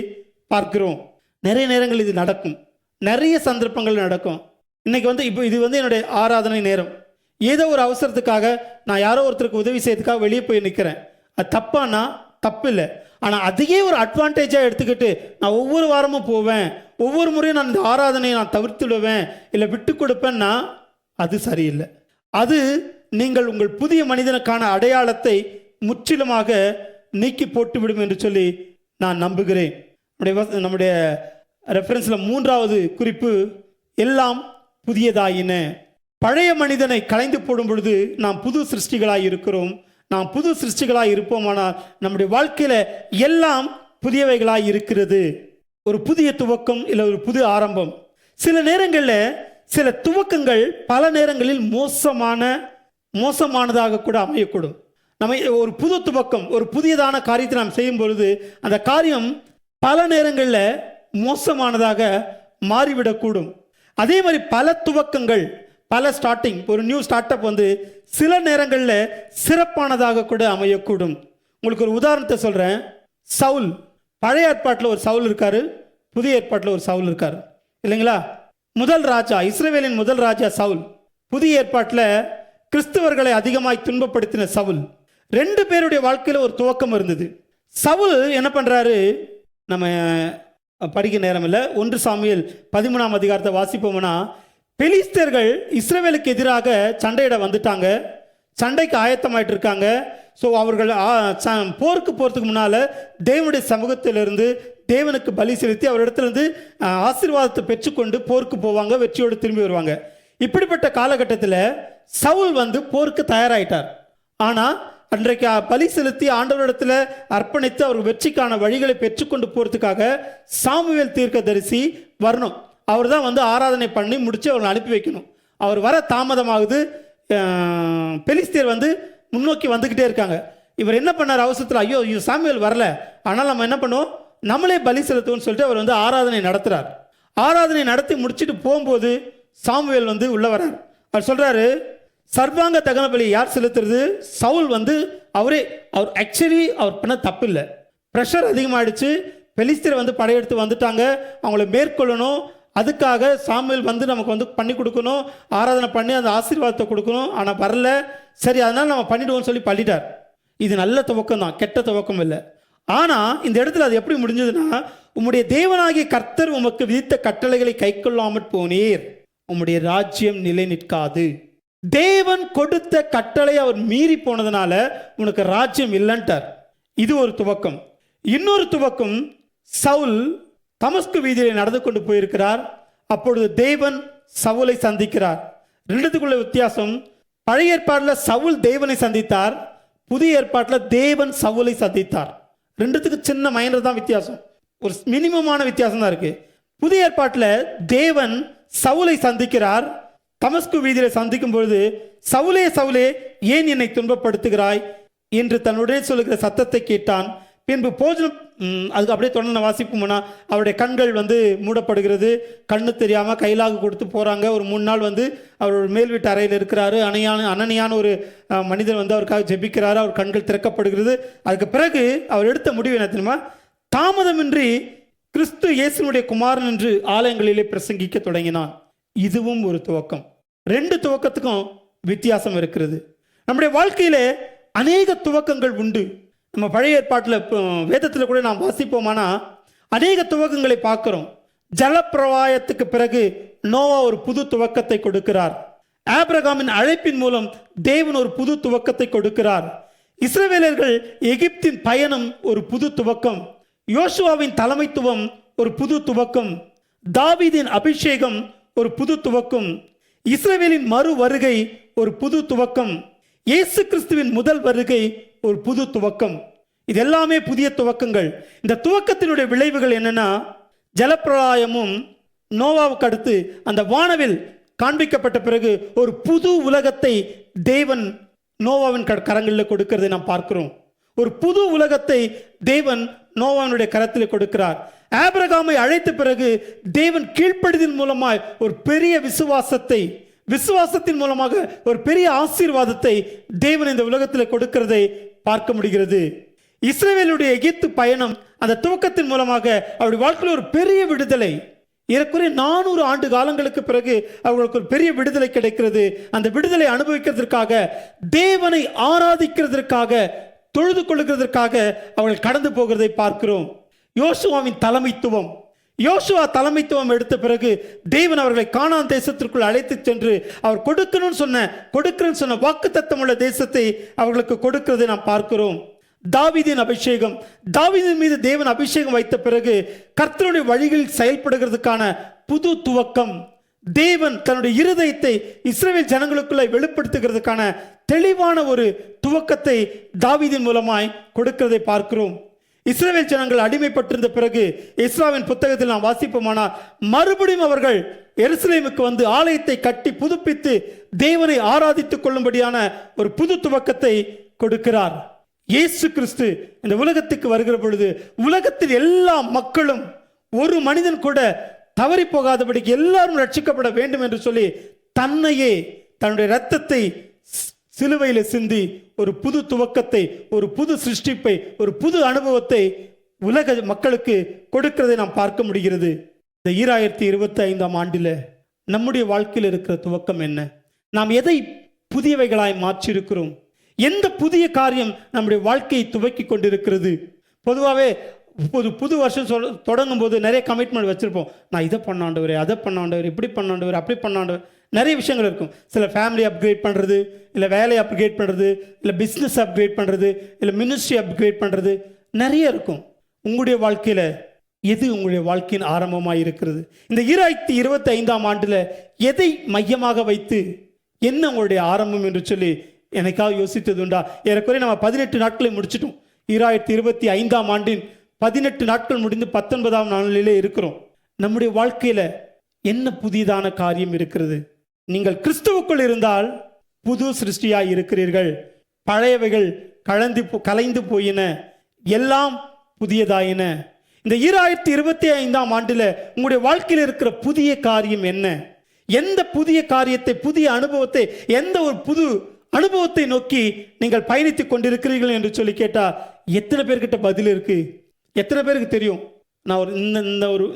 பார்க்கிறோம். நிறைய நேரங்கள் இது நடக்கும், நிறைய சந்தர்ப்பங்கள் நடக்கும். இன்னைக்கு இது என்னுடைய ஆராதனை நேரம். ஏதோ ஒரு அவசரத்துக்காக நான் யாரோ ஒருத்தருக்கு உதவி செய்யறதுக்காக வெளியே போய் நிற்கிறேன். அது தப்பானா தப்பு இல்லை. ஆனால் அதையே ஒரு அட்வான்டேஜாக எடுத்துக்கிட்டு நான் ஒவ்வொரு வாரமும் போவேன், ஒவ்வொரு முறையும் நான் இந்த ஆராதனையை நான் தவிர்த்துடுவேன், இல்லை விட்டு கொடுப்பேன்னா அது சரியில்லை. அது நீங்கள் உங்கள் புதிய மனிதனுக்கான அடையாளத்தை முற்றிலுமாக நீக்கி போட்டுவிடும் என்று சொல்லி நான் நம்புகிறேன். நம்முடைய ரெஃபரன்ஸில் 3வது குறிப்பு, எல்லாம் புதியதாயின. பழைய மனிதனை கலைந்து போடும் பொழுது நாம் புது சிருஷ்டிகளாய் இருக்கிறோம். நாம் புது சிருஷ்டிகளாய் இருப்போமானால் நம்முடைய வாழ்க்கையில் எல்லாம் புதியவைகளாய் இருக்கிறது. ஒரு புதிய துவக்கம், இல்லை ஒரு புது ஆரம்பம். சில நேரங்களில் சில துவக்கங்கள் பல நேரங்களில் மோசமானதாக கூட அமையக்கூடும். நம்ம ஒரு புது துவக்கம், ஒரு புதியதான காரியத்தை நாம் செய்யும் பொழுது அந்த காரியம் பல நேரங்களில் மோசமானதாக மாறிவிடக்கூடும். அதே மாதிரி பல துவக்கங்கள், பல ஸ்டார்டிங், ஒரு நியூ ஸ்டார்ட் அப் சில நேரங்களில் சிறப்பானதாக கூட அமையக்கூடும். உங்களுக்கு ஒரு உதாரணத்தை சொல்கிறேன். சவுல், பழைய ஏற்பாட்டில் ஒரு சவுல் இருக்கார், புதிய ஏற்பாட்டில் ஒரு சவுல் இருக்கார் இல்லைங்களா? முதல் ராஜா, இஸ்ரவேலின் முதல் ராஜா சவுல். புதிய ஏற்பாட்டில் கிறிஸ்தவர்களை அதிகமாய் துன்பப்படுத்தின சவுல். 2 பேருடைய வாழ்க்கையில் ஒரு துவக்கம் இருந்தது. சவுல் என்ன பண்ணுறாரு, நம்ம படிக்க நேரம் இல்லை, 1 சாமுவேல் 13ஆம் அதிகாரத்தை வாசிப்போம்னா, பெலிஸ்தர்கள் இஸ்ரவேலுக்கு எதிராக சண்டையிட வந்துட்டாங்க, சண்டைக்கு ஆயத்தமாயிட்டு இருக்காங்க. ஸோ அவர்கள் போருக்கு போகிறதுக்கு முன்னால் தேவனுடைய சமூகத்திலிருந்து தேவனுக்கு பலி செலுத்தி அவரிடத்துலேருந்து ஆசீர்வாதத்தை பெற்றுக்கொண்டு போருக்கு போவாங்க, வெற்றியோடு திரும்பி வருவாங்க. இப்படிப்பட்ட காலகட்டத்தில் சவுல் போருக்கு தயாராகிட்டார். ஆனால் அன்றைக்கு பலி செலுத்தி ஆண்டவரிடத்தில் அர்ப்பணித்து அவர் வெற்றிக்கான வழிகளை பெற்றுக்கொண்டு போகிறதுக்காக சாமுவேல் தீர்க்கதரிசி வரணும். அவர் தான் ஆராதனை பண்ணி முடித்து அவர்களை அனுப்பி வைக்கணும். அவர் வர தாமதமாகுது. பெலிஸ்தியர் முன்னோக்கி வந்துக்கிட்டே இருக்காங்க. இவர் என்ன பண்ணார் அவசரத்தில், ஐயோ சாமுவேல் வரல, ஆனால் நம்ம என்ன பண்ணுவோம், நம்மளே பலி செலுத்துவோம்னு சொல்லிட்டு அவர் ஆராதனை நடத்துகிறார். ஆராதனை நடத்தி முடிச்சுட்டு போகும்போது சாமுவேல் உள்ள வர்றார். அவர் சொல்கிறாரு, சர்வாங்க தகன பலி யார் செலுத்துறது? சவுல் அவர் ஆக்சுவலி அவர் பண்ண தப்பு இல்லை, ப்ரெஷர் அதிகமாகிடுச்சு, பெலிஸ்தர் படையெடுத்து வந்துட்டாங்க, அவங்கள மேற்கொள்ளணும், அதுக்காக சாமுவேல் நமக்கு பண்ணி கொடுக்கணும், ஆராதனை பண்ணி அந்த ஆசீர்வாதத்தை கொடுக்கணும், ஆனால் வரல, சரி அதனால் நம்ம பண்ணிடுவோம்னு சொல்லி பண்ணிட்டார். இது நல்ல துவக்கம் தான், கெட்ட துவக்கம் இல்லை. ஆனால் இந்த இடத்துல அது எப்படி முடிஞ்சதுன்னா, உம்முடைய தேவனாகிய கர்த்தர் உமக்கு விதித்த கட்டளைகளை கை கொள்ளாமற் போனீர், உம்முடைய ராஜ்யம் நிலை நிற்காது. தேவன் கொடுத்த கட்டளை அவர் மீறி போனதுனால உனக்கு ராஜ்யம் இல்லைன்ட்டார். இது ஒரு துவக்கம். இன்னொரு துவக்கம், சவுல் தமஸ்கு வீதியில் நடந்து கொண்டு போயிருக்கிறார். அப்பொழுது தேவன் சவுலை சந்திக்கிறார். ரெண்டுத்துக்குள்ள வித்தியாசம், பழைய ஏற்பாட்டில் சவுல் தேவனை சந்தித்தார், புதிய ஏற்பாட்டில் தேவன் சவுலை சந்தித்தார். ரெண்டுத்துக்கு சின்ன மைனர் தான் வித்தியாசம், ஒரு மினிமமான வித்தியாசம் தான் இருக்கு. புதிய ஏற்பாட்டில் தேவன் சவுலை சந்திக்கிறார். தமஸ்கு வீதியில சந்திக்கும் பொழுது, சவுலே சவுலே ஏன் என்னை துன்பப்படுத்துகிறாய் என்று தன்னுடைய சொல்லுகிற சத்தத்தை கேட்டான். பின்பு போஜனம், அதுக்கு அப்படியே தொடர்ந்து வாசிப்போம்னா, அவருடைய கண்கள் மூடப்படுகிறது, கண்ணு தெரியாமல் கைலாக கொடுத்து போகிறாங்க. ஒரு 3 நாள் அவர் மேல் வீட்டு அறையில் இருக்கிறாரு. அனனியான ஒரு மனிதர் அவருக்காக ஜெபிக்கிறாரு, அவர் கண்கள் திறக்கப்படுகிறது. அதுக்கு பிறகு அவர் எடுத்த முடிவு என்ன தெரியுமா? தாமதமின்றி கிறிஸ்து இயேசுனுடைய குமாரன் என்று ஆலயங்களிலே பிரசங்கிக்க தொடங்கினான். இதுவும் ஒரு துவக்கம். 2 துவக்கத்துக்கும் வித்தியாசம் இருக்கிறது. நம்முடைய வாழ்க்கையிலே அநேக துவக்கங்கள் உண்டு. நம்ம பழைய ஏற்பாட்டில் வேதத்தில் கூட நாம் வாசிப்போமானா அநேக துவக்கங்களை பார்க்கிறோம். ஜலப்பிரவாயத்துக்கு பிறகு நோவா ஒரு புது துவக்கத்தை கொடுக்கிறார். ஆபிரகாமின் அழைப்பின் மூலம் தேவன் ஒரு புது துவக்கத்தை கொடுக்கிறார். இஸ்ரவேலர்கள் எகிப்தின் பயணம் ஒரு புது துவக்கம். யோசுவாவின் தலைமைத்துவம் ஒரு புது துவக்கம். தாவீதின் அபிஷேகம் ஒரு புது துவக்கம். இஸ்ரவேலின் மறு வருகை ஒரு புது துவக்கம். இயேசு கிறிஸ்துவின் முதல் வருகை ஒரு புது துவக்கம். இது எல்லாமே புதிய துவக்கங்கள். இந்த துவக்கத்தினுடைய விளைவுகள் என்னன்னா, ஜலப்பிரளயமும் நோவாவுக்கு அடுத்து அந்த வானவில் காண்பிக்கப்பட்ட பிறகு ஒரு புது உலகத்தை தேவன் நோவாவின் கரங்களில் கொடுக்கிறதை நாம் பார்க்கிறோம். ஒரு புது உலகத்தை தேவன் நோவாவினுடைய கரத்தில் கொடுக்கிறார். ஆபிரகாமை அழைத்த பிறகு தேவன் கீழ்ப்படிதலின் மூலமாய் ஒரு பெரிய விசுவாசத்தின் மூலமாக ஒரு பெரிய ஆசீர்வாதத்தை தேவன் இந்த உலகத்தில் கொடுக்கிறதை பார்க்க முடிகிறது. இஸ்ரவேலுடைய எகிப்து பயணம் அந்த துவக்கத்தின் மூலமாக அவருடைய வாழ்க்கையில் ஒரு பெரிய விடுதலை. ஏறக்குறைய 400 ஆண்டு காலங்களுக்கு பிறகு அவர்களுக்கு ஒரு பெரிய விடுதலை கிடைக்கிறது. அந்த விடுதலை அனுபவிக்கிறதுக்காக, தேவனை ஆராதிக்கிறதற்காக, தொழுது கொள்ளுகிறதற்காக அவர்கள் கடந்து போகிறதை பார்க்கிறோம். யோசுவாவின் தலைமைத்துவம், யோசுவா தலைமைத்துவம் எடுத்த பிறகு தேவன் அவர்களை கானான் தேசத்திற்குள் அழைத்து சென்று அவர் கொடுக்கிறேன்னு சொன்ன வாக்குத்தத்தம் உள்ள தேசத்தை அவர்களுக்கு கொடுக்கிறதை நாம் பார்க்கிறோம். தாவீதின் அபிஷேகம், தாவீதின் மீது தேவன் அபிஷேகம் வைத்த பிறகு கர்த்தருடைய வழிகளில் செயல்படுகிறதுக்கான புது துவக்கம். தேவன் தன்னுடைய இருதயத்தை இஸ்ரவேல் ஜனங்களுக்குள்ள வெளிப்படுத்துகிறதுக்கான தெளிவான ஒரு துவக்கத்தை தாவீதின் மூலமாய் கொடுக்கிறதை பார்க்கிறோம். இஸ்ரவேல் ஜனங்கள் அடிமைப்பட்டிருந்த பிறகு எஸ்ராவின் புத்தகத்தில் நாம் வாசிப்போமானால் மறுபடியும் அவர்கள் எருசலேமுக்கு ஆலயத்தை கட்டி புதுப்பித்து தேவனை ஆராதித்துக் கொள்ளும்படியான ஒரு புது துவக்கத்தை கொடுக்கிறார். இயேசு கிறிஸ்து இந்த உலகத்துக்கு வருகிற பொழுது உலகத்தில் எல்லா மக்களும், ஒரு மனிதன் கூட தவறி போகாதபடிக்கு எல்லாரும் ரட்சிக்கப்பட வேண்டும் என்று சொல்லி தன்னையே, தன்னுடைய இரத்தத்தை சிலுவையில் சிந்தி ஒரு புது துவக்கத்தை, ஒரு புது சிருஷ்டிப்பை, ஒரு புது அனுபவத்தை உலக மக்களுக்கு கொடுக்கிறதை நாம் பார்க்க முடிகிறது. இந்த 2025ஆம் ஆண்டில் நம்முடைய வாழ்க்கையில் இருக்கிற துவக்கம் என்ன? நாம் எதை புதியவைகளாய் மாற்றியிருக்கிறோம்? எந்த புதிய காரியம் நம்முடைய வாழ்க்கையை துவக்கி கொண்டிருக்கிறது? பொதுவாகவே புது வருஷம் தொடங்கும் போது நிறைய கமிட்மெண்ட் வச்சுருப்போம். நான் இதை பண்ணாண்டவர், அதை பண்ணாண்டவர், இப்படி பண்ணாண்டவர், அப்படி பண்ணாண்டவர், நிறைய விஷயங்கள் இருக்கும். சில ஃபேமிலி அப்கிரேட் பண்ணுறது, இல்லை வேலையை அப்கிரேட் பண்ணுறது, இல்லை பிஸ்னஸ் அப்கிரேட் பண்ணுறது, இல்லை மினிஸ்ட்ரி அப்கிரேட் பண்ணுறது, நிறைய இருக்கும். உங்களுடைய வாழ்க்கையில் எது உங்களுடைய வாழ்க்கையின் ஆரம்பமாக இருக்கிறது? இந்த 2025ஆம் ஆண்டில் எதை மையமாக வைத்து என்ன உங்களுடைய ஆரம்பம் என்று சொல்லி எனக்காக யோசித்தது உண்டா? ஏறக்குறைய நம்ம 18 நாட்களை முடிச்சிட்டோம். 2025ஆம் ஆண்டின் 18 நாட்கள் முடிந்து 19ஆம் நாளிலே இருக்கிறோம். நம்முடைய வாழ்க்கையில் என்ன புதிதான காரியம் இருக்கிறது? நீங்கள் கிறிஸ்துவுக்குள் இருந்தால் புது சிருஷ்டியாய் இருக்கிறீர்கள். பழையவைகள் கலைந்து போயின, எல்லாம் புதியதாயின. இந்த 2025ஆம் ஆண்டுல உங்களுடைய வாழ்க்கையில் இருக்கிற புதிய காரியம் என்ன? எந்த புதிய காரியத்தை, புதிய அனுபவத்தை, எந்த ஒரு புது அனுபவத்தை நோக்கி நீங்கள் பயணித்துக் கொண்டிருக்கிறீர்கள் என்று சொல்லி கேட்டா எத்தனை பேர்கிட்ட பதில் இருக்கு? எத்தனை பேருக்கு தெரியும் நான்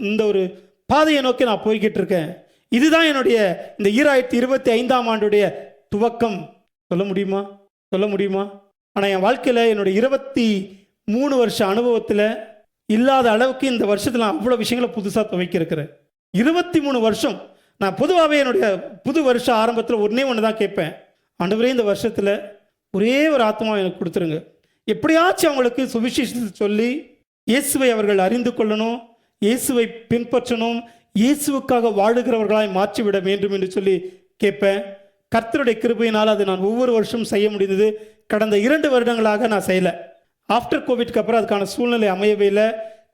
இந்த ஒரு பாதையை நோக்கி நான் போய்கிட்டு இருக்கேன், இதுதான் என்னுடைய இந்த 2025ஆம் ஆண்டுடைய துவக்கம்? சொல்ல முடியுமா? சொல்ல முடியுமா? ஆனால் என் வாழ்க்கையில் என்னுடைய 23 வருஷ அனுபவத்தில் இல்லாத அளவுக்கு இந்த வருஷத்தில் நான் அவ்வளோ விஷயங்களை புதுசாக துவைக்கிருக்கிறேன். 23 வருஷம் நான் பொதுவாகவே என்னுடைய புது வருஷ ஆரம்பத்தில் ஒன்று தான் கேட்பேன், ஆண்டவரே இந்த வருஷத்தில் ஒரே ஒரு ஆத்மா எனக்கு கொடுத்துருங்க, எப்படியாச்சும் அவங்களுக்கு சுவிசேஷத்தை சொல்லி இயேசுவை அவர்கள் அறிந்து கொள்ளணும், இயேசுவை பின்பற்றணும், இயேசுவுக்காக வாழுகிறவர்களாய் மாற்றிவிட வேண்டும் என்று சொல்லி கேட்பேன். கர்த்தருடைய கிருபையினால் அது நான் ஒவ்வொரு வருஷமும் செய்ய முடிந்தது. கடந்த 2 வருடங்களாக நான் செய்யலை. ஆஃப்டர் கோவிட்க்கு அப்புறம் அதுக்கான சூழ்நிலை அமையவே இல்லை.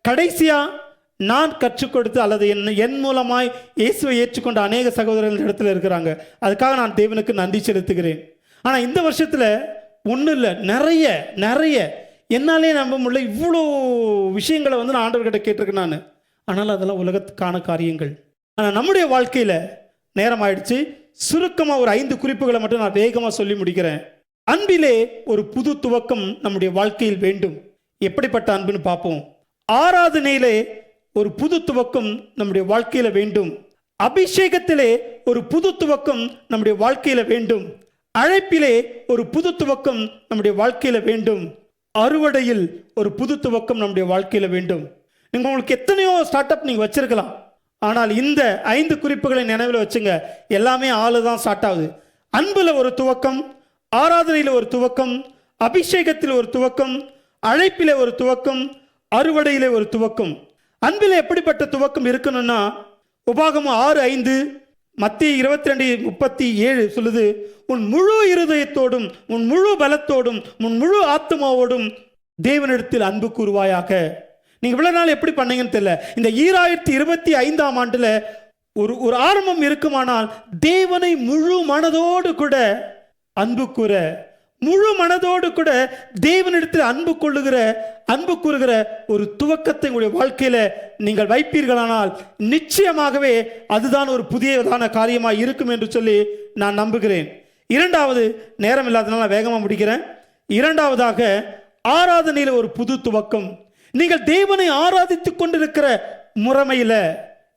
கடைசியாக நான் கற்றுக் கொடுத்து அல்லது என் மூலமாய் இயேசுவை ஏற்றுக்கொண்ட அநேக சகோதரர்கள் இடத்துல இருக்கிறாங்க. அதுக்காக நான் தேவனுக்கு நன்றி செலுத்துகிறேன். ஆனால் இந்த வருஷத்தில் ஒன்றும் இல்லை, நிறைய என்னாலே நம்ப முடியல, இவ்வளோ விஷயங்களை நான் ஆண்டவர்கிட்ட கேட்டிருக்கேன் நான். ஆனால் அதெல்லாம் உலகத்துக்கான காரியங்கள். ஆனால் நம்முடைய வாழ்க்கையில் நேரம் ஆயிடுச்சு. சுருக்கமாக ஒரு 5 குறிப்புகளை மட்டும் நான் வேகமாக சொல்லி முடிக்கிறேன். அன்பிலே ஒரு புது துவக்கம் நம்முடைய வாழ்க்கையில் வேண்டும். எப்படிப்பட்ட அன்புன்னு பார்ப்போம். ஆராதனையிலே ஒரு புது துவக்கம் நம்முடைய வாழ்க்கையில் வேண்டும். அபிஷேகத்திலே ஒரு புது துவக்கம் நம்முடைய வாழ்க்கையில் வேண்டும். அழைப்பிலே ஒரு புது துவக்கம் நம்முடைய வாழ்க்கையில் வேண்டும். அறுவடையில் ஒரு புது துவக்கம் நம்முடைய வாழ்க்கையில் வேண்டும். உங்களுக்கு எத்தனையோ ஸ்டார்ட் அப் நீங்கள் வச்சிருக்கலாம், ஆனால் இந்த 5 குறிப்புகளை நினைவில் வச்சுங்க. எல்லாமே ஆளு தான் ஸ்டார்ட் ஆகுது. அன்புல ஒரு துவக்கம், ஆராதனையில் ஒரு துவக்கம், அபிஷேகத்தில் ஒரு துவக்கம், அழைப்பிலே ஒரு துவக்கம், அறுவடையிலே ஒரு துவக்கம். அன்பில் எப்படிப்பட்ட துவக்கம் இருக்கணும்னா, உபாகமம் 6:5, மத்திய 22:37 சொல்லுது, உன் முழு இருதயத்தோடும் உன் முழு பலத்தோடும் உன் முழு ஆத்மாவோடும் தேவனிடத்தில் அன்பு கூறுவாயாக. நீங்க இவ்வளவு நாள் எப்படி பண்ணீங்கன்னு தெரியல. இந்த 2025ஆம் ஆண்டுல ஒரு ஆரம்பம் இருக்குமானால் தேவனை முழு மனதோடு கூட அன்பு கூற, முழு மனதோடு கூட தேவனிடத்தில் அன்பு கூறுகிற ஒரு துவக்கத்தை உங்களுடைய வாழ்க்கையில நீங்கள் வைப்பீர்களானால் நிச்சயமாகவே அதுதான் ஒரு புதியதான காரியமாக இருக்கும் என்று சொல்லி நான் நம்புகிறேன். இரண்டாவது, நேரம் இல்லாதனால நான் வேகமாக முடிக்கிறேன். இரண்டாவதாக, ஆராதனையில் ஒரு புது துவக்கம். நீங்கள் தேவனை ஆராதித்துக் கொண்டிருக்கிற முறைமையில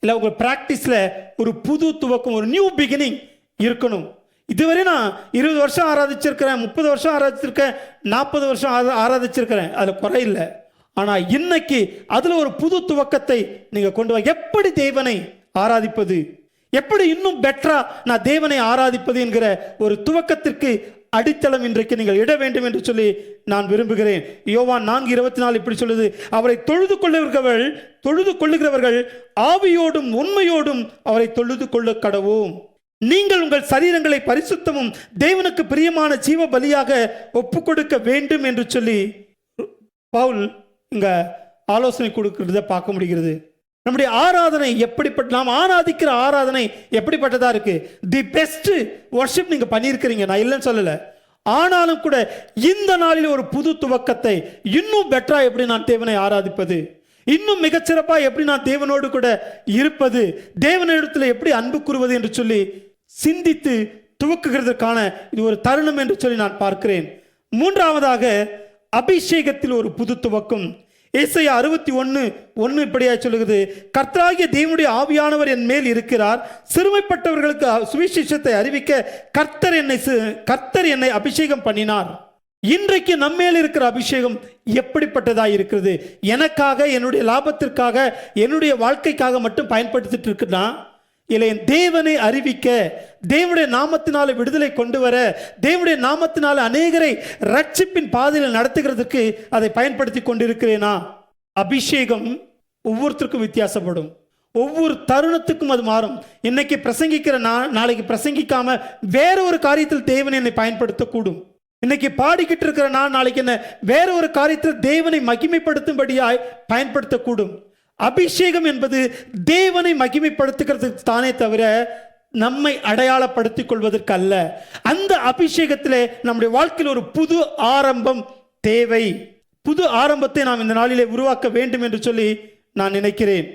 இல்லை உங்கள் பிராக்டிஸ்ல ஒரு புது துவக்கம், ஒரு நியூ பிகினிங் இருக்கணும். இதுவரை நான் 20 வருஷம் ஆராதிச்சிருக்கிறேன், 30 வருஷம் ஆராதிச்சிருக்கேன், 40 வருஷம் ஆராதிச்சிருக்கிறேன், அதில் குறையில்லை. ஆனால் இன்னைக்கு அதில் ஒரு புது துவக்கத்தை நீங்கள் கொண்டு வா. எப்படி தேவனை ஆராதிப்பது, எப்படி இன்னும் பெட்டரா நான் தேவனை ஆராதிப்பது என்கிற ஒரு துவக்கத்திற்கு அடித்தளம் இன்றைக்கு நீங்கள் இட வேண்டும் என்று சொல்லி நான் விரும்புகிறேன். யோவான் 4:24 இப்படி சொல்லுது, அவரை தொழுது கொள்ளுகிறவர்கள் ஆவியோடும் உண்மையோடும் அவரை தொழுது கொள்ள கடவோம். நீங்கள் உங்கள் சரீரங்களை பரிசுத்தமும் தேவனுக்கு பிரியமான ஜீவ பலியாக ஒப்பு கொடுக்க வேண்டும் என்று சொல்லி பவுல் இங்க ஆலோசனை கொடுக்கிறத பார்க்க முடிகிறது. நம்முடைய ஆராதனை எப்படிப்பட்ட, நாம் ஆராதிக்கிற ஆராதனை எப்படிப்பட்டதா இருக்கு? தி பெஸ்ட் வர்ஷிப் நீங்க பண்ணியிருக்கிறீங்க, நான் இல்லைன்னு சொல்லல. ஆனாலும் கூட இந்த நாளில் ஒரு புது துவக்கத்தை, இன்னும் பெட்டரா எப்படி நான் தேவனை ஆராதிப்பது, இன்னும் மிகச்சிறப்பா எப்படி நான் தேவனோடு கூட இருப்பது, தேவனிடத்தில் எப்படி அன்பு கூறுவது என்று சொல்லி சிந்தித்து துவக்குகிறதற்கான இது ஒரு தருணம் என்று சொல்லி நான் பார்க்கிறேன். மூன்றாவதாக, அபிஷேகத்தில் ஒரு புது துவக்கம். ஏசாயா 61:1 இப்படியா சொல்லுகிறது, கர்த்தராகிய தேவனுடைய ஆவியானவர் என் மேல் இருக்கிறார், சிறுமைப்பட்டவர்களுக்கு சுவிசேஷத்தை அறிவிக்க கர்த்தர் என்னை அபிஷேகம் பண்ணினார். இன்றைக்கு நம்மேல் இருக்கிற அபிஷேகம் எப்படிப்பட்டதாக இருக்கிறது? எனக்காக, என்னுடைய லாபத்திற்காக, என்னுடைய வாழ்க்கைக்காக மட்டும் பயன்படுத்திட்டு இருக்குன்னா இல்லை, என் தேவனை அறிவிக்க, தேவனுடைய நாமத்தினால விடுதலை கொண்டு வர, தேவனுடைய நாமத்தினால அநேகரை ரட்சிப்பின் பாதையில் நடத்துகிறதுக்கு அதை பயன்படுத்தி கொண்டிருக்கிறேனா? அபிஷேகம் ஒவ்வொருத்தருக்கும் வித்தியாசப்படும், ஒவ்வொரு தருணத்துக்கும் அது மாறும். இன்னைக்கு பிரசங்கிக்கிற நாளைக்கு பிரசங்கிக்காம வேற ஒரு காரியத்தில் தேவனை என்னை பயன்படுத்தக்கூடும். இன்னைக்கு பாடிக்கிட்டு இருக்கிற நாளைக்கு என்ன வேற ஒரு காரியத்தில் தேவனை மகிமைப்படுத்தும்படியாய் பயன்படுத்தக்கூடும். அபிஷேகம் என்பது தேவனை மகிமைப்படுத்துகிறதுக்கு தானே தவிர நம்மை அடையாளப்படுத்திக் கொள்வதற்கு அல்ல. அந்த அபிஷேகத்திலே நம்முடைய வாழ்க்கையில் ஒரு புது ஆரம்பம் தேவை. புது ஆரம்பத்தை நாம் இந்த நாளிலே உருவாக்க வேண்டும் என்று சொல்லி நான் நினைக்கிறேன்.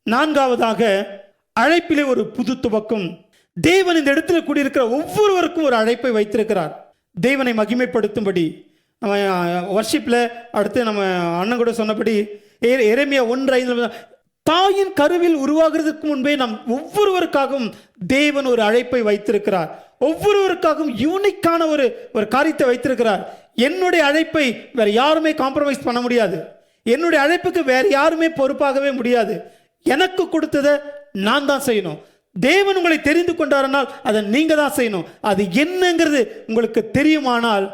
நான்காவதாக, அழைப்பிலே ஒரு புது துவக்கம். தேவன் இந்த இடத்துல கூடியிருக்கிற ஒவ்வொருவருக்கும் ஒரு அழைப்பை வைத்திருக்கிறார், தேவனை மகிமைப்படுத்தும்படி. நம்ம வர்ஷிப்பில் அடுத்து நம்ம அண்ணன் கூட சொன்னபடி எரேமியா 1:5, தாயின் கருவில் உருவாகிறதுக்கு முன்பே நம் ஒவ்வொருவருக்காகவும் தேவன் ஒரு அழைப்பை வைத்திருக்கிறார். ஒவ்வொருவருக்காகவும் யூனிக்கான ஒரு காரியத்தை வைத்திருக்கிறார். என்னுடைய அழைப்பை வேற யாருமே காம்ப்ரமைஸ் பண்ண முடியாது. என்னுடைய அழைப்புக்கு வேற யாருமே பொறுப்பாகவே முடியாது. எனக்கு கொடுத்ததை நான் தான் செய்யணும். தேவன் உங்களை தெரிந்து கொண்டாரனால் அதை நீங்க தான் செய்யணும். அது என்னங்கிறது உங்களுக்கு தெரியுமானால்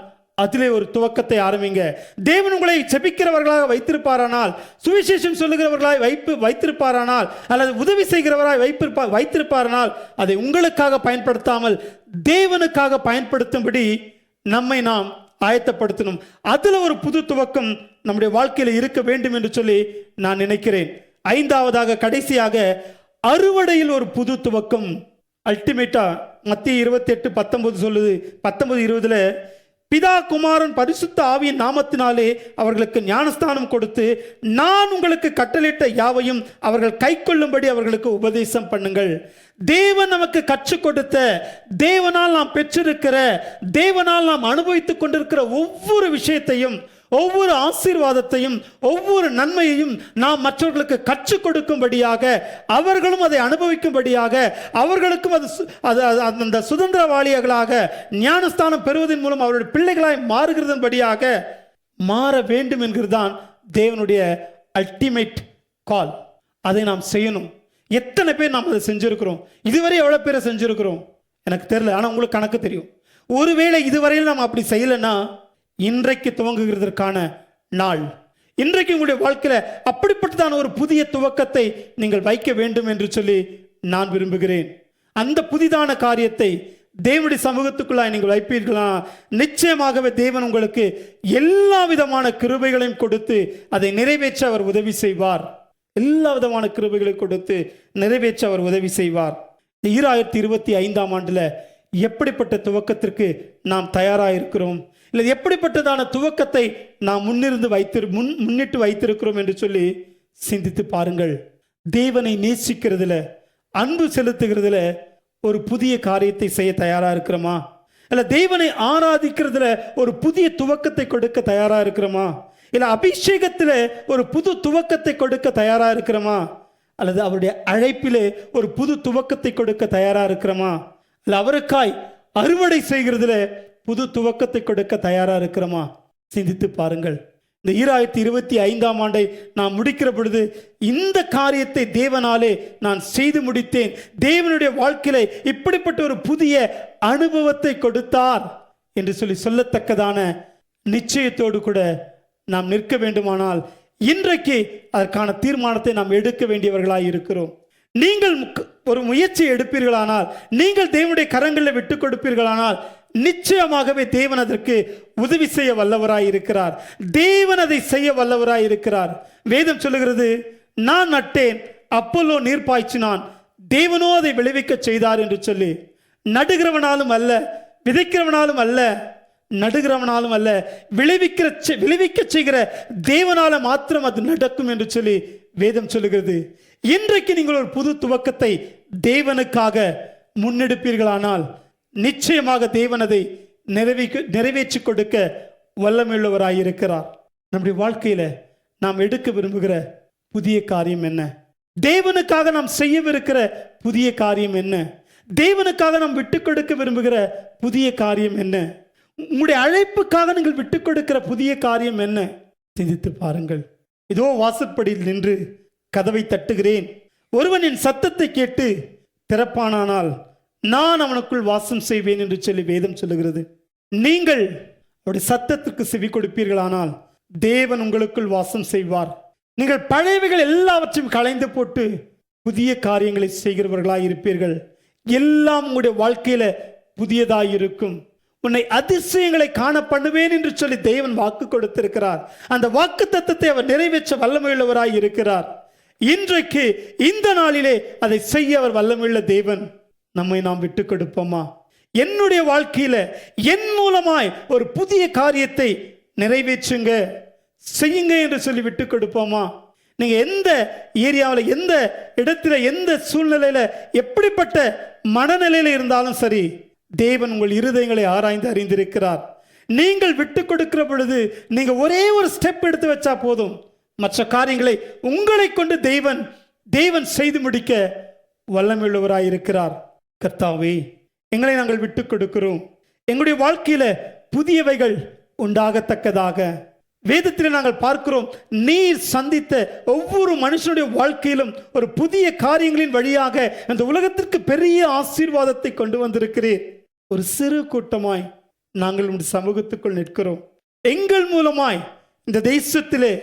அதிலே ஒரு துவக்கத்தை ஆரம்பிங்க. தேவன் உங்களை செபிக்கிறவர்களாக வைத்திருப்பாரானால், சுவிசேஷம் சொல்லுகிறவர்களாய் வைத்திருப்பாரானால், அல்லது உதவி செய்கிறவராய் வைத்திருப்பாரானால், அதை உங்களுக்காக பயன்படுத்தாமல் தேவனுக்காக பயன்படுத்தும்படி நம்மை நாம் ஆயத்தப்படுத்தணும். அதுல ஒரு புது துவக்கம் நம்முடைய வாழ்க்கையில் இருக்க வேண்டும் என்று சொல்லி நான் நினைக்கிறேன். ஐந்தாவதாக, கடைசியாக, அறுவடையில் ஒரு புது துவக்கம். அல்டிமேட்டா மத்திய 28:19 சொல்லுது. 19:20 பிதா குமாரன் பரிசுத்த ஆவியின் நாமத்தினாலே அவர்களுக்கு ஞானஸ்தானம் கொடுத்து, நான் உங்களுக்கு கட்டளையிட்ட யாவையும் அவர்கள் கை கொள்ளும்படி அவர்களுக்கு உபதேசம் பண்ணுங்கள். தேவன் நமக்கு கற்றுக் கொடுத்த, தேவனால் நாம் பெற்றிருக்கிற, தேவனால் நாம் அனுபவித்துக் கொண்டிருக்கிற ஒவ்வொரு விஷயத்தையும், ஒவ்வொரு ஆசீர்வாதத்தையும், ஒவ்வொரு நன்மையையும் நாம் மற்றவர்களுக்கு கற்றுக் கொடுக்கும்படியாக, அவர்களும் அதை அனுபவிக்கும்படியாக, அவர்களுக்கும் அந்த சுதந்திரவாளிகளாக ஞானஸ்தானம் பெறுவதன் மூலம் அவருடைய பிள்ளைகளாய் மாறுகிறதன்படியாக மாற வேண்டும் என்கிறதுதான் தேவனுடைய அல்டிமேட் கால். அதை நாம் செய்யணும். எத்தனை பேர் நாம் அதை செஞ்சிருக்கிறோம்? இதுவரை எவ்வளவு பேரை செஞ்சிருக்கிறோம் எனக்கு தெரியல, ஆனால் உங்களுக்கு கணக்கு தெரியும். ஒருவேளை இதுவரையில் நாம் அப்படி செய்யலைன்னா இன்றைக்கு துவங்குகிறதற்கான நாள். இன்றைக்கு உங்களுடைய வாழ்க்கையில் அப்படிப்பட்டதான ஒரு புதிய துவக்கத்தை நீங்கள் வைக்க வேண்டும் என்று சொல்லி நான் விரும்புகிறேன். அந்த புதிதான காரியத்தை தேவனுடைய சமூகத்துக்குள்ளாய் நீங்கள் வைப்பீர்களா, நிச்சயமாகவே தேவன் உங்களுக்கு எல்லா விதமான கிருபைகளையும் கொடுத்து அதை நிறைவேற்ற அவர் உதவி செய்வார். எல்லா விதமான கிருபைகளை கொடுத்து நிறைவேற்ற அவர் உதவி செய்வார். 2025ஆம் ஆண்டுல எப்படிப்பட்ட துவக்கத்திற்கு நாம் தயாராக இருக்கிறோம், இல்லை எப்படிப்பட்டதான துவக்கத்தை நாம் முன்னிட்டு வைத்திருக்கிறோம் என்று சொல்லி சிந்தித்து பாருங்கள். தேவனை நேசிக்கிறதுல, அன்பு செலுத்துகிறதுல ஒரு புதிய காரியத்தை செய்ய தயாரா இருக்கிறோமா? இல்ல தேவனை ஆராதிக்கிறதுல ஒரு புதிய துவக்கத்தை கொடுக்க தயாரா இருக்கிறோமா? இல்ல அபிஷேகத்துல ஒரு புது துவக்கத்தை கொடுக்க தயாரா இருக்கிறோமா? அல்லது அவருடைய அழைப்பிலே ஒரு புது துவக்கத்தை கொடுக்க தயாரா இருக்கிறோமா? இல்ல அவருக்காய் அறுவடை செய்கிறதுல புது துவக்கத்தை கொடுக்க தயாரா இருக்கிறோமா? சிந்தித்து பாருங்கள். இந்த 2025ஆம் ஆண்டை நான் முடிக்கிற பொழுது இந்த காரியத்தை தேவனாலே நான் செய்து முடித்தேன், தேவனுடைய வாழ்க்கையில இப்படிப்பட்ட ஒரு புதிய அனுபவத்தை கொடுத்தார் என்று சொல்லத்தக்கதான நிச்சயத்தோடு கூட நாம் நிற்க வேண்டுமானால் இன்றைக்கு அதற்கான தீர்மானத்தை நாம் எடுக்க வேண்டியவர்களாய் இருக்கிறோம். நீங்கள் ஒரு முயற்சியை எடுப்பீர்களானால், நீங்கள் தேவனுடைய கரங்களில் விட்டுக் கொடுப்பீர்களானால் நிச்சயமாகவே தேவன் அதற்கு உதவி செய்ய வல்லவராய் இருக்கிறார். தேவன் அதை செய்ய வல்லவராய் இருக்கிறார். வேதம் சொல்லுகிறது, நான் நட்டேன், அப்போலோ நீர் பாய்ச்சினான், தேவனோ அதை விளைவிக்க செய்தார் என்று சொல்லி. நடுகிறவனாலும் அல்ல, விதைக்கிறவனாலும் அல்ல, நடுகிறவனாலும் அல்ல, விளைவிக்க செய்கிற தேவனால மாத்திரம் அது நடக்கும் என்று சொல்லி வேதம் சொல்லுகிறது. இன்றைக்கு நீங்கள் ஒரு புது துவக்கத்தை தேவனுக்காக முன்னெடுப்பீர்களானால் நிச்சயமாக தேவன் அதை நிறைவேற்றி கொடுக்க வல்லமையுள்ளவராயிருக்கிறார். நம்முடைய வாழ்க்கையில நாம் எடுக்க விரும்புகிற புதிய காரியம் என்ன? தேவனுக்காக நாம் செய்யவிருக்கிற புதிய காரியம் என்ன? தேவனுக்காக நாம் விட்டுக் கொடுக்க விரும்புகிற புதிய காரியம் என்ன? உங்களுடைய அழைப்புக்காக நீங்கள் விட்டுக் கொடுக்கிற புதிய காரியம் என்ன? சிந்தித்து பாருங்கள். இதோ வாசற்படியில் நின்று கதவை தட்டுகிறேன், ஒருவன் என் சத்தத்தை கேட்டு திறப்பானானால் நான் அவனுக்குள் வாசம் செய்வேன் என்று சொல்லி வேதம் சொல்லுகிறது. நீங்கள் அவருடைய சத்தத்திற்கு செவி கொடுப்பீர்களானால் தேவன் உங்களுக்குள் வாசம் செய்வார். நீங்கள் பழையவைகள் எல்லாவற்றையும் களைந்து போட்டு புதிய காரியங்களை செய்கிறவர்களாய் இருப்பீர்கள். எல்லாம் உங்களுடைய வாழ்க்கையில புதியதாய் இருக்கும். உன்னை அதிசயங்களை காண பண்ணுவேன் என்று சொல்லி தேவன் வாக்கு கொடுத்திருக்கிறார். அந்த வாக்கு தத்தத்தை அவர் நிறைவேற்ற வல்லமையுள்ளவராய் இருக்கிறார். இன்றைக்கு இந்த நாளிலே அதை செய்ய அவர் வல்லமையுள்ள தேவன். நம்மை நாம் விட்டு கொடுப்போமா? என்னுடைய வாழ்க்கையில என் மூலமாய் ஒரு புதிய காரியத்தை நிறைவேற்றுங்க, செய்யுங்க என்று சொல்லி விட்டு கொடுப்போமா? நீங்க எந்த ஏரியாவில், எந்த இடத்துல, எந்த சூழ்நிலையில, எப்படிப்பட்ட மனநிலையில இருந்தாலும் சரி, தேவன் உங்கள் இருதயங்களை ஆராய்ந்து அறிந்திருக்கிறார். நீங்கள் விட்டு கொடுக்கிற பொழுது நீங்க ஒரே ஒரு ஸ்டெப் எடுத்து வச்சா போதும், மற்ற காரியங்களை உங்களை கொண்டு தேவன் செய்து முடிக்க வல்லமையுள்ளவராயிருக்கிறார். கர்த்தாவே, எங்களை நாங்கள் விட்டு கொடுக்கிறோம். எங்களுடைய வாழ்க்கையில புதியவைகள் உண்டாகத்தக்கதாக வேதத்தில் நாங்கள் பார்க்கிறோம். நீர் சந்தித்த ஒவ்வொரு மனுஷனுடைய வாழ்க்கையிலும் ஒரு புதிய காரியங்களின் வழியாக அந்த உலகத்திற்கு பெரிய ஆசீர்வாதத்தை கொண்டு வந்திருக்கிறீர். ஒரு சிறு கூட்டமாய் நாங்கள் உங்கள் சமூகத்துக்குள் நிற்கிறோம். எங்கள் மூலமாய் இந்த தேசத்திலே,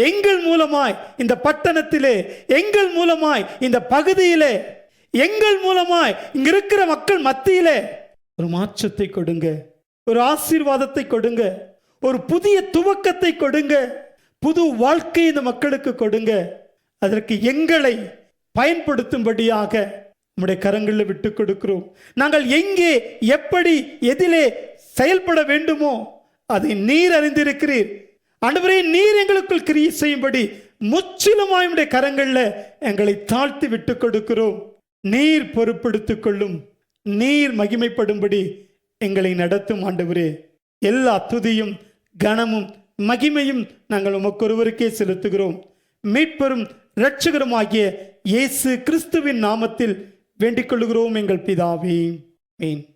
எங்கள் மூலமாய் இந்த பட்டணத்திலே, எங்கள் மூலமாய் இந்த பகுதியிலே, எங்கள் மூலமாய் இங்க இருக்கிற மக்கள் மத்தியிலே ஒரு மாற்றத்தை கொடுங்க, ஒரு ஆசீர்வாதத்தை கொடுங்க, ஒரு புதிய துவக்கத்தை கொடுங்க, புது வாழ்க்கை இந்த மக்களுக்கு கொடுங்க. அதற்கு எங்களை பயன்படுத்தும்படியாக நம்முடைய கரங்களில் விட்டு கொடுக்கிறோம். நாங்கள் எங்கே, எப்படி, எதிலே செயல்பட வேண்டுமோ அதை நீர் அறிந்திருக்கிறீர். ஆண்டவரே, நீர் எங்களுக்குள் கிரியை செய்யும்படி முற்றிலுமாய் நம்முடைய கரங்களில் எங்களை தாழ்த்தி விட்டு கொடுக்கிறோம். நீர் பொறுப்படுத்திக் கொள்ளும், நீர் மகிமைப்படும்படி எங்களை நடத்தும். ஆண்டவரே, எல்லா துதியும் கனமும் மகிமையும் நாங்கள் உமக்கு ஒருவருக்கே செலுத்துகிறோம். மீட்பெரும் இரட்சகரும் ஆகிய இயேசு கிறிஸ்துவின் நாமத்தில் வேண்டிக் கொள்கிறோம் எங்கள் பிதாவே. ஆமென்.